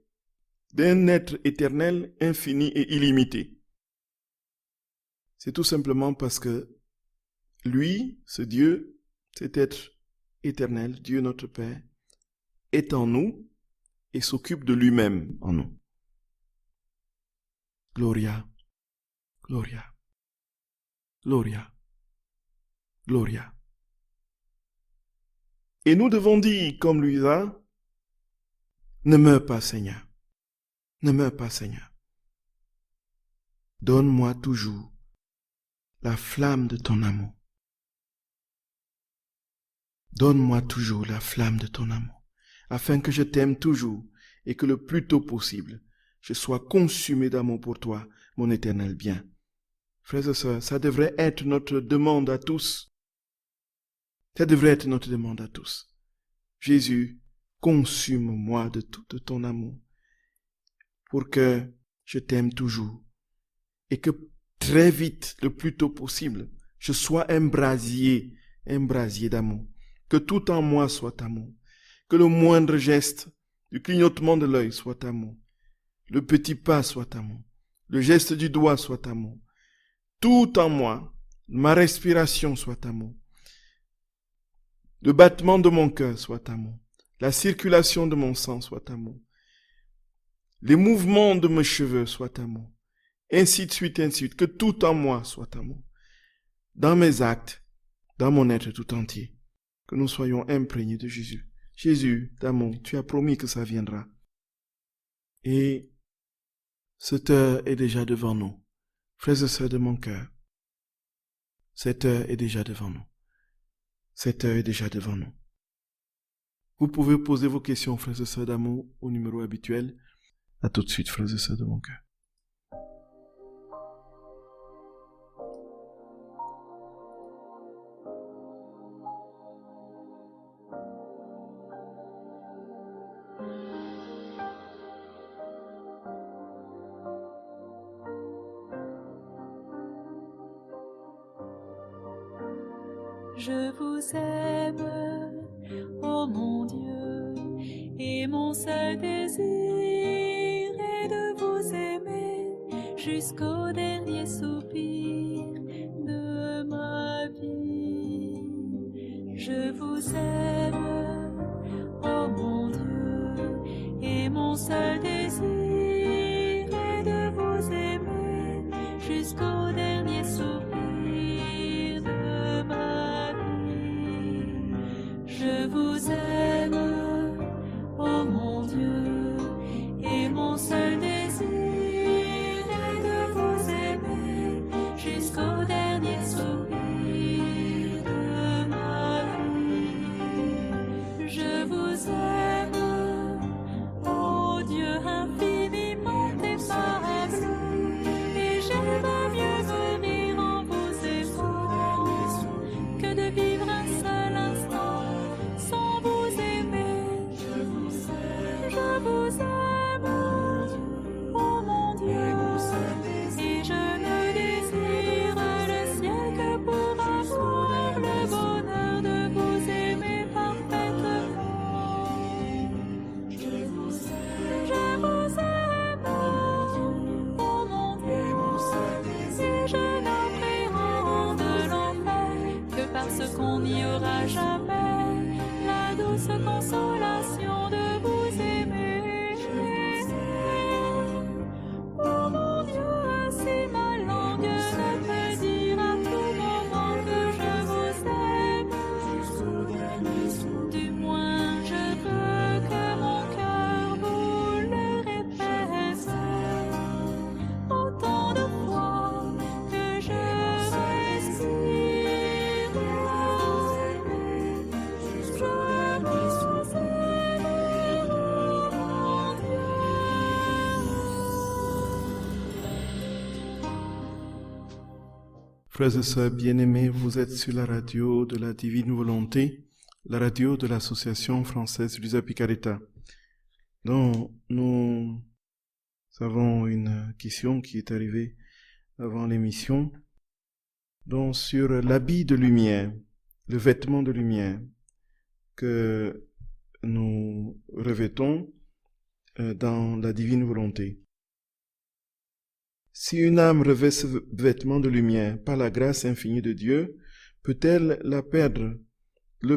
d'un être éternel, infini et illimité? C'est tout simplement parce que lui, ce Dieu, cet être éternel, Dieu notre Père, est en nous et s'occupe de lui-même en nous. Gloria, Gloria, Gloria, Gloria. Et nous devons dire, comme Luisa, ne meurs pas, Seigneur. Ne meurs pas, Seigneur. Donne-moi toujours la flamme de ton amour. Donne-moi toujours la flamme de ton amour, afin que je t'aime toujours et que le plus tôt possible, je sois consumé d'amour pour toi, mon éternel bien. Frères et sœurs, ça devrait être notre demande à tous. Ça devrait être notre demande à tous. Jésus, consume-moi de tout de ton amour pour que je t'aime toujours et que très vite, le plus tôt possible, je sois un brasier d'amour. Que tout en moi soit amour. Que le moindre geste, du clignotement de l'œil soit amour. Le petit pas soit amour. Le geste du doigt soit amour. Tout en moi, ma respiration soit amour. Le battement de mon cœur soit amour. La circulation de mon sang soit amour. Les mouvements de mes cheveux soient amour. Ainsi de suite, ainsi de suite. Que tout en moi soit amour. Dans mes actes, dans mon être tout entier. Que nous soyons imprégnés de Jésus. Jésus, d'amour, tu as promis que ça viendra. Et cette heure est déjà devant nous. Frères et sœurs de mon cœur, cette heure est déjà devant nous. Cette heure est déjà devant nous. Vous pouvez poser vos questions, frères et sœurs d'amour, au numéro habituel. À tout de suite, frères et sœurs de mon cœur. Je vous aime, ô mon Dieu, et mon seul désir est de vous aimer jusqu'au dernier soupir de ma vie. Je vous aime, ô mon Dieu, et mon seul désir est de vous aimer jusqu'au dernier soupir de ma vie. Je vous aime, ô mon Dieu, et mon seul désir est de vous aimer jusqu'au dernier soupir de ma vie. Je vous aime, ô Dieu infiniment aimable, et j'aime mieux venir en vous aimant que de vivre un seul instant sans vous aimer. Je vous aime, ô mon Dieu, et je ne désire le ciel que pour avoir le bonheur de vous aimer parfaitement. Je vous aime, ô mon Dieu, et je n'appréhende l'enfer que parce qu'on n'y aura jamais la douce consolation de vous aimer. Oh mon Dieu, si ma langue ne peut dire à tout moment que je vous aime, du moins je veux que mon cœur vous le répète autant de fois que je respire. Je vous aime, mon Dieu. Frères et sœurs bien-aimés, vous êtes sur la radio de la Divine Volonté, la radio de l'Association française Luisa Picaretta. Donc, nous avons une question qui est arrivée avant l'émission, donc sur l'habit de lumière, le vêtement de lumière que nous revêtons dans la Divine Volonté. Si une âme revêt ce vêtement de lumière par la grâce infinie de Dieu, peut-elle le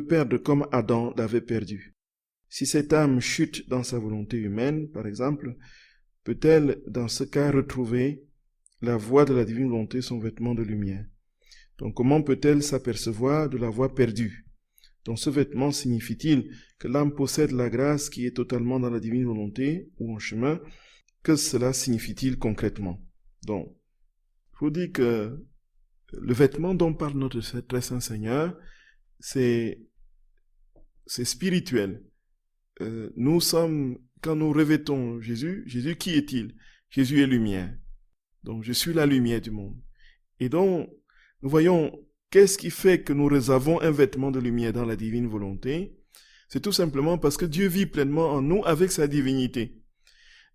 perdre comme Adam l'avait perdu? Si cette âme chute dans sa volonté humaine, par exemple, peut-elle dans ce cas retrouver la voie de la divine volonté, son vêtement de lumière? Donc comment peut-elle s'apercevoir de la voie perdue? Donc ce vêtement signifie-t-il que l'âme possède la grâce qui est totalement dans la divine volonté ou en chemin? Que cela signifie-t-il concrètement? Donc, il faut dire que le vêtement dont parle notre très saint Seigneur, c'est spirituel. Nous sommes, quand nous revêtons Jésus, qui est-il? Jésus est lumière. Donc, je suis la lumière du monde. Et donc, nous voyons qu'est-ce qui fait que nous avons un vêtement de lumière dans la divine volonté. C'est tout simplement parce que Dieu vit pleinement en nous avec sa divinité.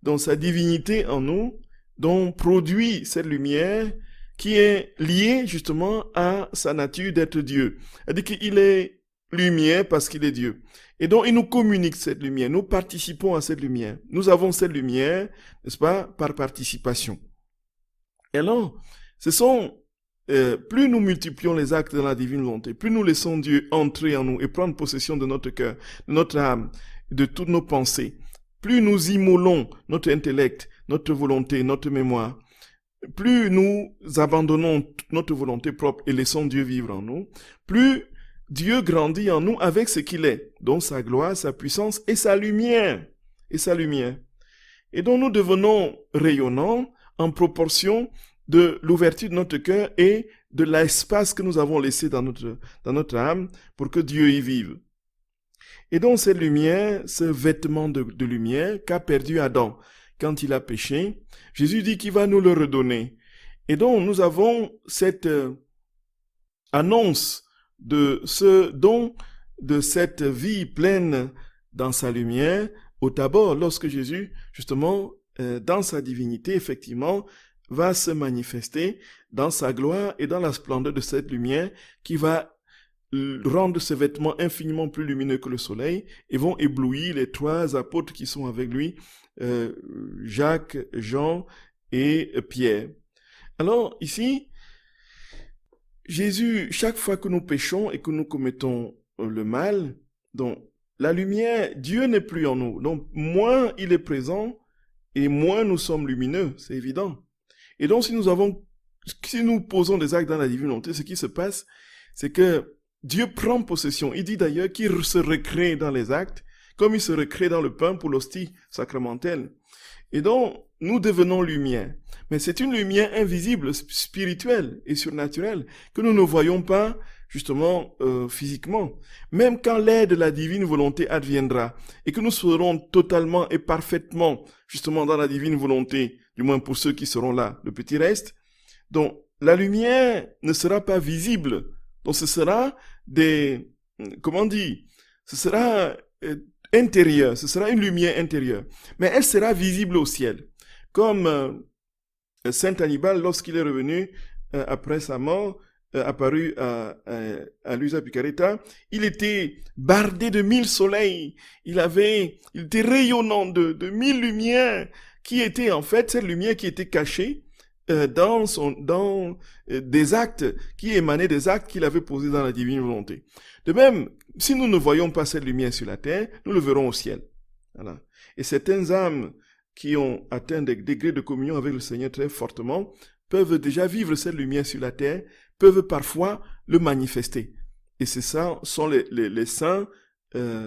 Donc, sa divinité en nous, donc produit cette lumière qui est liée justement à sa nature d'être Dieu. C'est-à-dire qu'il est lumière parce qu'il est Dieu. Et donc il nous communique cette lumière, nous participons à cette lumière. Nous avons cette lumière, n'est-ce pas, par participation. Et alors, plus nous multiplions les actes de la divine volonté, plus nous laissons Dieu entrer en nous et prendre possession de notre cœur, de notre âme, de toutes nos pensées, plus nous immolons notre intellect, notre volonté, notre mémoire, plus nous abandonnons notre volonté propre et laissons Dieu vivre en nous, plus Dieu grandit en nous avec ce qu'il est, donc sa gloire, sa puissance et sa lumière. Et donc nous devenons rayonnants en proportion de l'ouverture de notre cœur et de l'espace que nous avons laissé dans notre âme pour que Dieu y vive. Et donc cette lumière, ce vêtement de lumière qu'a perdu Adam quand il a péché, Jésus dit qu'il va nous le redonner. Et donc nous avons cette annonce de ce don, de cette vie pleine dans sa lumière, au tabor, lorsque Jésus, justement, dans sa divinité, effectivement, va se manifester dans sa gloire et dans la splendeur de cette lumière qui va rendre ses vêtements infiniment plus lumineux que le soleil et vont éblouir les 3 apôtres qui sont avec lui, Jacques, Jean et Pierre. Alors ici, Jésus, chaque fois que nous péchons et que nous commettons le mal, donc la lumière, Dieu n'est plus en nous. Donc moins il est présent et moins nous sommes lumineux, c'est évident. Et donc si nous posons des actes dans la divine volonté, ce qui se passe, c'est que Dieu prend possession. Il dit d'ailleurs qu'il se recrée dans les actes, comme il se recrée dans le pain pour l'hostie sacramentelle. Et donc, nous devenons lumière. Mais c'est une lumière invisible, spirituelle et surnaturelle, que nous ne voyons pas, justement, physiquement. Même quand l'aide de la divine volonté adviendra, et que nous serons totalement et parfaitement, justement, dans la divine volonté, du moins pour ceux qui seront là, le petit reste, donc, la lumière ne sera pas visible. Donc, ce sera ce sera intérieur, ce sera une lumière intérieure. Mais elle sera visible au ciel. Comme Saint Hannibal, lorsqu'il est revenu après sa mort, apparu à Luisa Picaretta, il était bardé de 1000 soleils. Il était rayonnant de 1000 lumières qui étaient en fait cette lumière qui était cachée dans des actes qui émanaient des actes qu'il avait posés dans la divine volonté. De même, si nous ne voyons pas cette lumière sur la terre, nous le verrons au ciel. Voilà. Et certaines âmes qui ont atteint des degrés de communion avec le Seigneur très fortement peuvent déjà vivre cette lumière sur la terre, peuvent parfois le manifester. Et c'est ça, sont les saints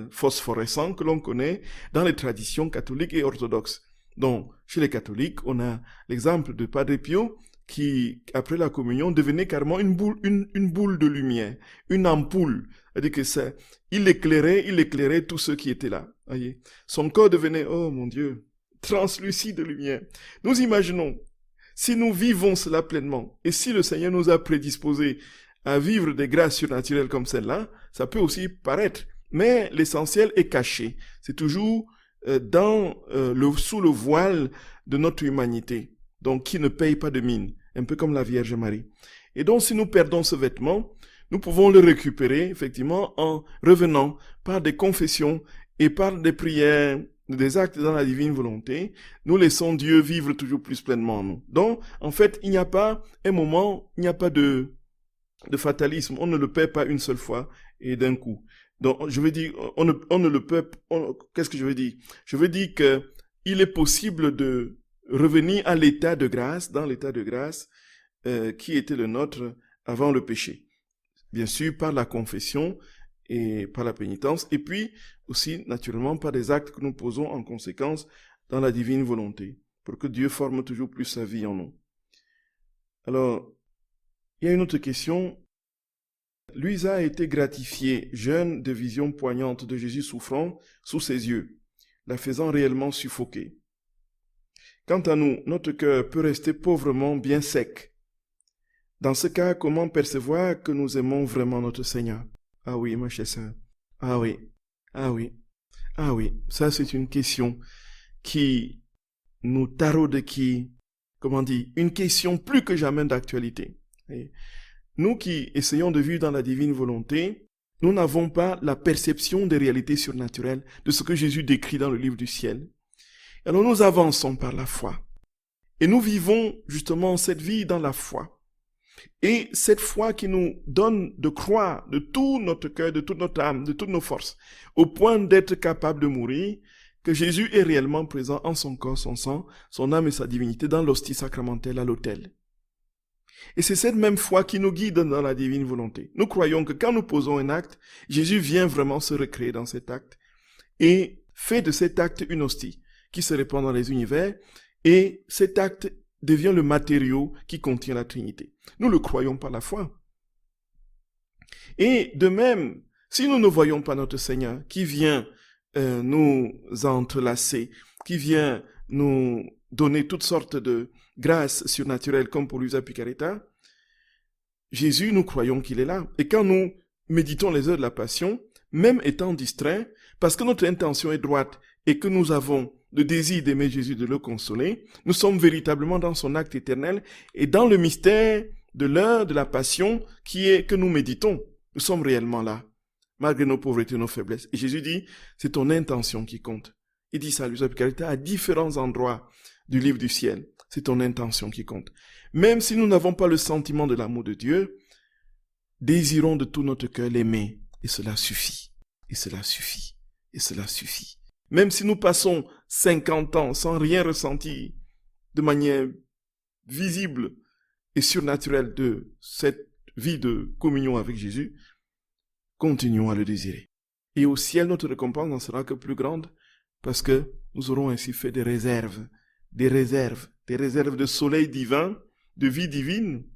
phosphorescents que l'on connaît dans les traditions catholiques et orthodoxes. Donc, chez les catholiques, on a l'exemple de Padre Pio qui, après la communion, devenait carrément une boule de lumière, une ampoule. C'est-à-dire que il éclairait tous ceux qui étaient là. Voyez. Son corps devenait, oh mon Dieu, translucide de lumière. Nous imaginons, si nous vivons cela pleinement, et si le Seigneur nous a prédisposés à vivre des grâces surnaturelles comme celle-là, ça peut aussi paraître. Mais l'essentiel est caché. C'est toujours sous le voile de notre humanité, donc qui ne paye pas de mine, un peu comme la Vierge Marie. Et donc, si nous perdons ce vêtement, nous pouvons le récupérer, effectivement, en revenant par des confessions et par des prières, des actes dans la divine volonté. Nous laissons Dieu vivre toujours plus pleinement en nous. Donc, en fait, il n'y a pas un moment, il n'y a pas de fatalisme. On ne le perd pas une seule fois et d'un coup. Donc, je veux dire, on ne le peut, qu'est-ce que je veux dire? Je veux dire que il est possible de revenir à l'état de grâce, dans l'état de grâce, qui était le nôtre avant le péché. Bien sûr, par la confession et par la pénitence, et puis aussi, naturellement, par des actes que nous posons en conséquence dans la divine volonté, pour que Dieu forme toujours plus sa vie en nous. Alors, il y a une autre question. Luisa a été gratifiée, jeune, de visions poignantes de Jésus souffrant sous ses yeux, la faisant réellement suffoquer. Quant à nous, notre cœur peut rester pauvrement bien sec. Dans ce cas, comment percevoir que nous aimons vraiment notre Seigneur? Ah oui, ma chère sœur. Ah oui. Ah oui. Ah oui. Ça, c'est une question qui nous taraude, une question plus que jamais d'actualité. Et nous qui essayons de vivre dans la divine volonté, nous n'avons pas la perception des réalités surnaturelles de ce que Jésus décrit dans le livre du ciel. Alors nous avançons par la foi. Et nous vivons justement cette vie dans la foi. Et cette foi qui nous donne de croire de tout notre cœur, de toute notre âme, de toutes nos forces, au point d'être capable de mourir, que Jésus est réellement présent en son corps, son sang, son âme et sa divinité dans l'hostie sacramentelle à l'autel. Et c'est cette même foi qui nous guide dans la divine volonté. Nous croyons que quand nous posons un acte, Jésus vient vraiment se recréer dans cet acte et fait de cet acte une hostie qui se répand dans les univers, et cet acte devient le matériau qui contient la Trinité. Nous le croyons par la foi. Et de même, si nous ne voyons pas notre Seigneur qui vient nous entrelacer, qui vient nous donner toutes sortes de grâces surnaturelles comme pour Luisa Picaretta, Jésus, nous croyons qu'il est là. Et quand nous méditons les heures de la Passion, même étant distraits, parce que notre intention est droite et que nous avons le désir d'aimer Jésus, de le consoler, nous sommes véritablement dans son acte éternel et dans le mystère de l'heure de la Passion que nous méditons. Nous sommes réellement là, malgré nos pauvretés et nos faiblesses. Et Jésus dit, c'est ton intention qui compte. Il dit ça à l'usage à différents endroits du livre du ciel. C'est ton intention qui compte. Même si nous n'avons pas le sentiment de l'amour de Dieu, désirons de tout notre cœur l'aimer. Et cela suffit. Et cela suffit. Et cela suffit. Même si nous passons 50 ans sans rien ressentir de manière visible et surnaturelle de cette vie de communion avec Jésus, continuons à le désirer. Et au ciel, notre récompense n'en sera que plus grande parce que nous aurons ainsi fait des réserves de soleil divin, de vie divine,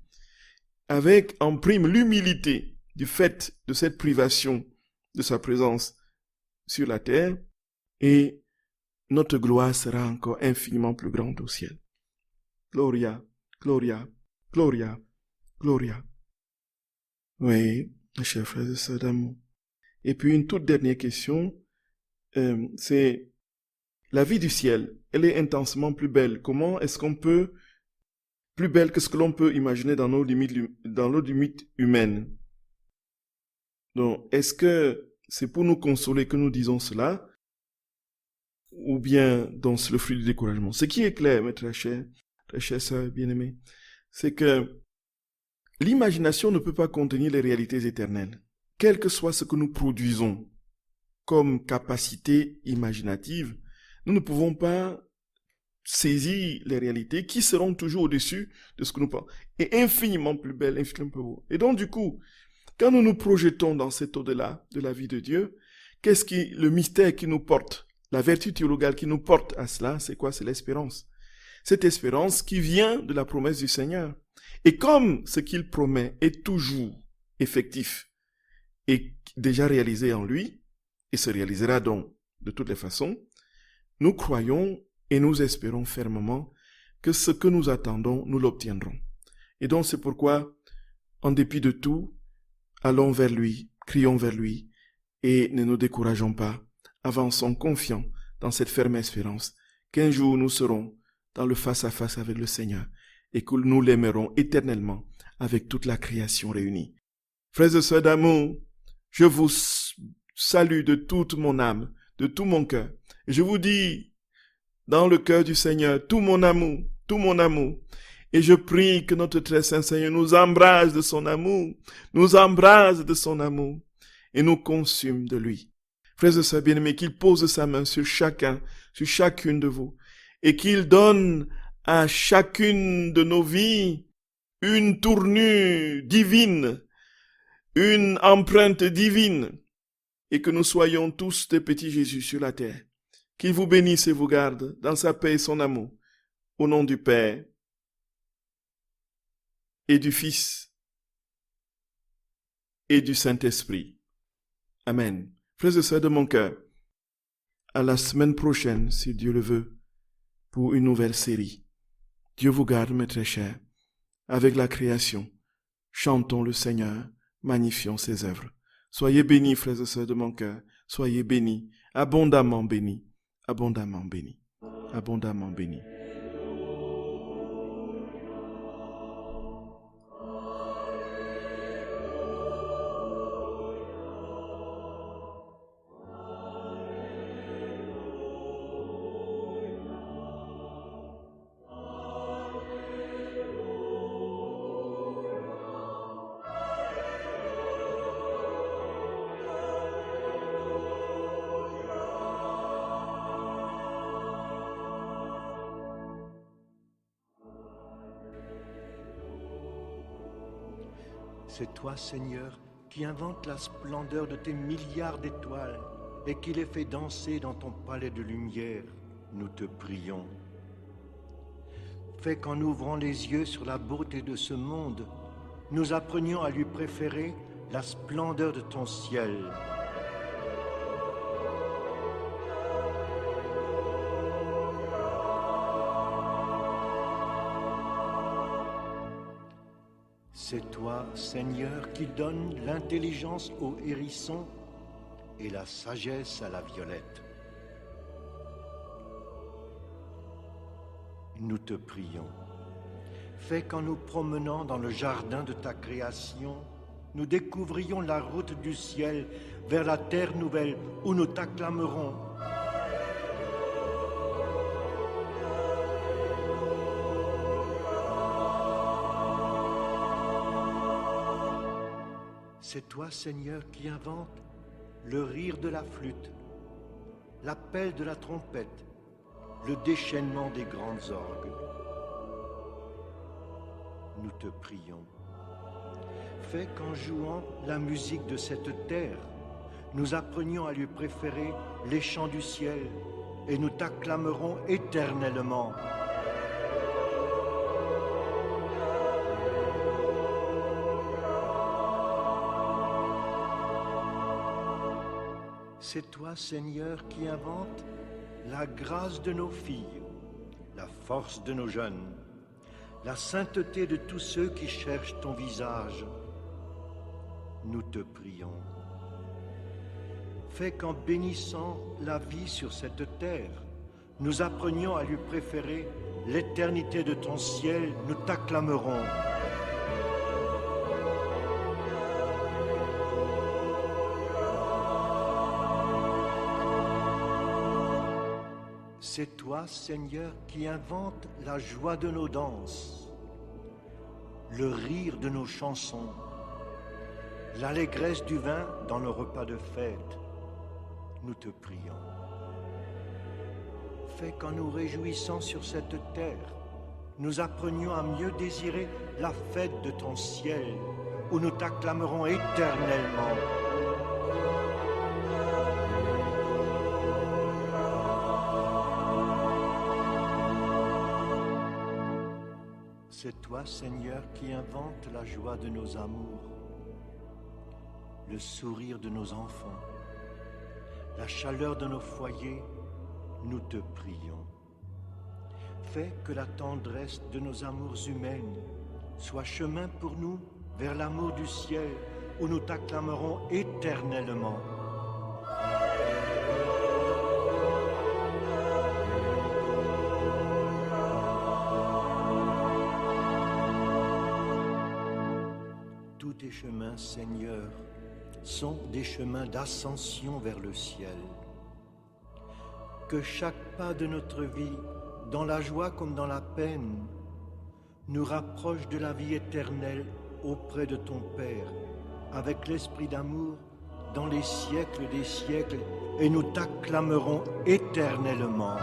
avec en prime l'humilité du fait de cette privation de sa présence sur la terre, et notre gloire sera encore infiniment plus grande au ciel. Gloria, Gloria, Gloria, Gloria. Oui, mes chers frères et sœurs d'amour. Et puis une toute dernière question, c'est la vie du ciel, elle est intensement plus belle. Comment est-ce qu'on peut, plus belle que ce que l'on peut imaginer dans nos limites humaines? Donc, est-ce que c'est pour nous consoler que nous disons cela? Ou bien, donc, c'est le fruit du découragement? Ce qui est clair, mes très chères sœurs bien-aimées, c'est que l'imagination ne peut pas contenir les réalités éternelles. Quel que soit ce que nous produisons comme capacité imaginative, nous ne pouvons pas saisir les réalités qui seront toujours au-dessus de ce que nous pensons. Et infiniment plus belles, infiniment plus beaux. Et donc, du coup, quand nous nous projetons dans cet au-delà de la vie de Dieu, le mystère qui nous porte, la vertu théologale qui nous porte à cela, c'est quoi? C'est l'espérance. Cette espérance qui vient de la promesse du Seigneur. Et comme ce qu'il promet est toujours effectif et déjà réalisé en lui, et se réalisera donc de toutes les façons, nous croyons et nous espérons fermement que ce que nous attendons, nous l'obtiendrons. Et donc c'est pourquoi, en dépit de tout, allons vers lui, crions vers lui, et ne nous décourageons pas, avançons confiants dans cette ferme espérance qu'un jour nous serons dans le face-à-face avec le Seigneur et que nous l'aimerons éternellement avec toute la création réunie. Frères et sœurs d'amour, je vous salue de toute mon âme, de tout mon cœur. Et je vous dis, dans le cœur du Seigneur, tout mon amour. Et je prie que notre très saint Seigneur nous embrase de son amour, et nous consume de lui. Frères et sœurs bien-aimés, qu'il pose sa main sur chacune de vous, et qu'il donne à chacune de nos vies une tournure divine, une empreinte divine, et que nous soyons tous des petits Jésus sur la terre. Qu'il vous bénisse et vous garde dans sa paix et son amour, au nom du Père et du Fils et du Saint-Esprit. Amen. Frères et sœurs de mon cœur, à la semaine prochaine, si Dieu le veut, pour une nouvelle série. Dieu vous garde, mes très chers, avec la création. Chantons le Seigneur, magnifions ses œuvres. Soyez bénis, frères et sœurs de mon cœur, soyez bénis, abondamment bénis, abondamment bénis, abondamment bénis. C'est toi, Seigneur, qui inventes la splendeur de tes milliards d'étoiles et qui les fait danser dans ton palais de lumière. Nous te prions. Fais qu'en ouvrant les yeux sur la beauté de ce monde, nous apprenions à lui préférer la splendeur de ton ciel. C'est toi, Seigneur, qui donnes l'intelligence au hérisson et la sagesse à la violette. Nous te prions. Fais qu'en nous promenant dans le jardin de ta création, nous découvrions la route du ciel vers la terre nouvelle où nous t'acclamerons. C'est toi, Seigneur, qui inventes le rire de la flûte, l'appel de la trompette, le déchaînement des grandes orgues. Nous te prions. Fais qu'en jouant la musique de cette terre, nous apprenions à lui préférer les chants du ciel et nous t'acclamerons éternellement. C'est toi, Seigneur, qui inventes la grâce de nos filles, la force de nos jeunes, la sainteté de tous ceux qui cherchent ton visage. Nous te prions. Fais qu'en bénissant la vie sur cette terre, nous apprenions à lui préférer l'éternité de ton ciel, nous t'acclamerons. C'est toi, Seigneur, qui inventes la joie de nos danses, le rire de nos chansons, l'allégresse du vin dans nos repas de fête. Nous te prions. Fais qu'en nous réjouissant sur cette terre, nous apprenions à mieux désirer la fête de ton ciel, où nous t'acclamerons éternellement. C'est toi, Seigneur, qui inventes la joie de nos amours, le sourire de nos enfants, la chaleur de nos foyers. Nous te prions. Fais que la tendresse de nos amours humaines soit chemin pour nous vers l'amour du ciel, où nous t'acclamerons éternellement. Tous tes chemins, Seigneur, sont des chemins d'ascension vers le ciel. Que chaque pas de notre vie, dans la joie comme dans la peine, nous rapproche de la vie éternelle auprès de ton Père, avec l'esprit d'amour dans les siècles des siècles, et nous t'acclamerons éternellement.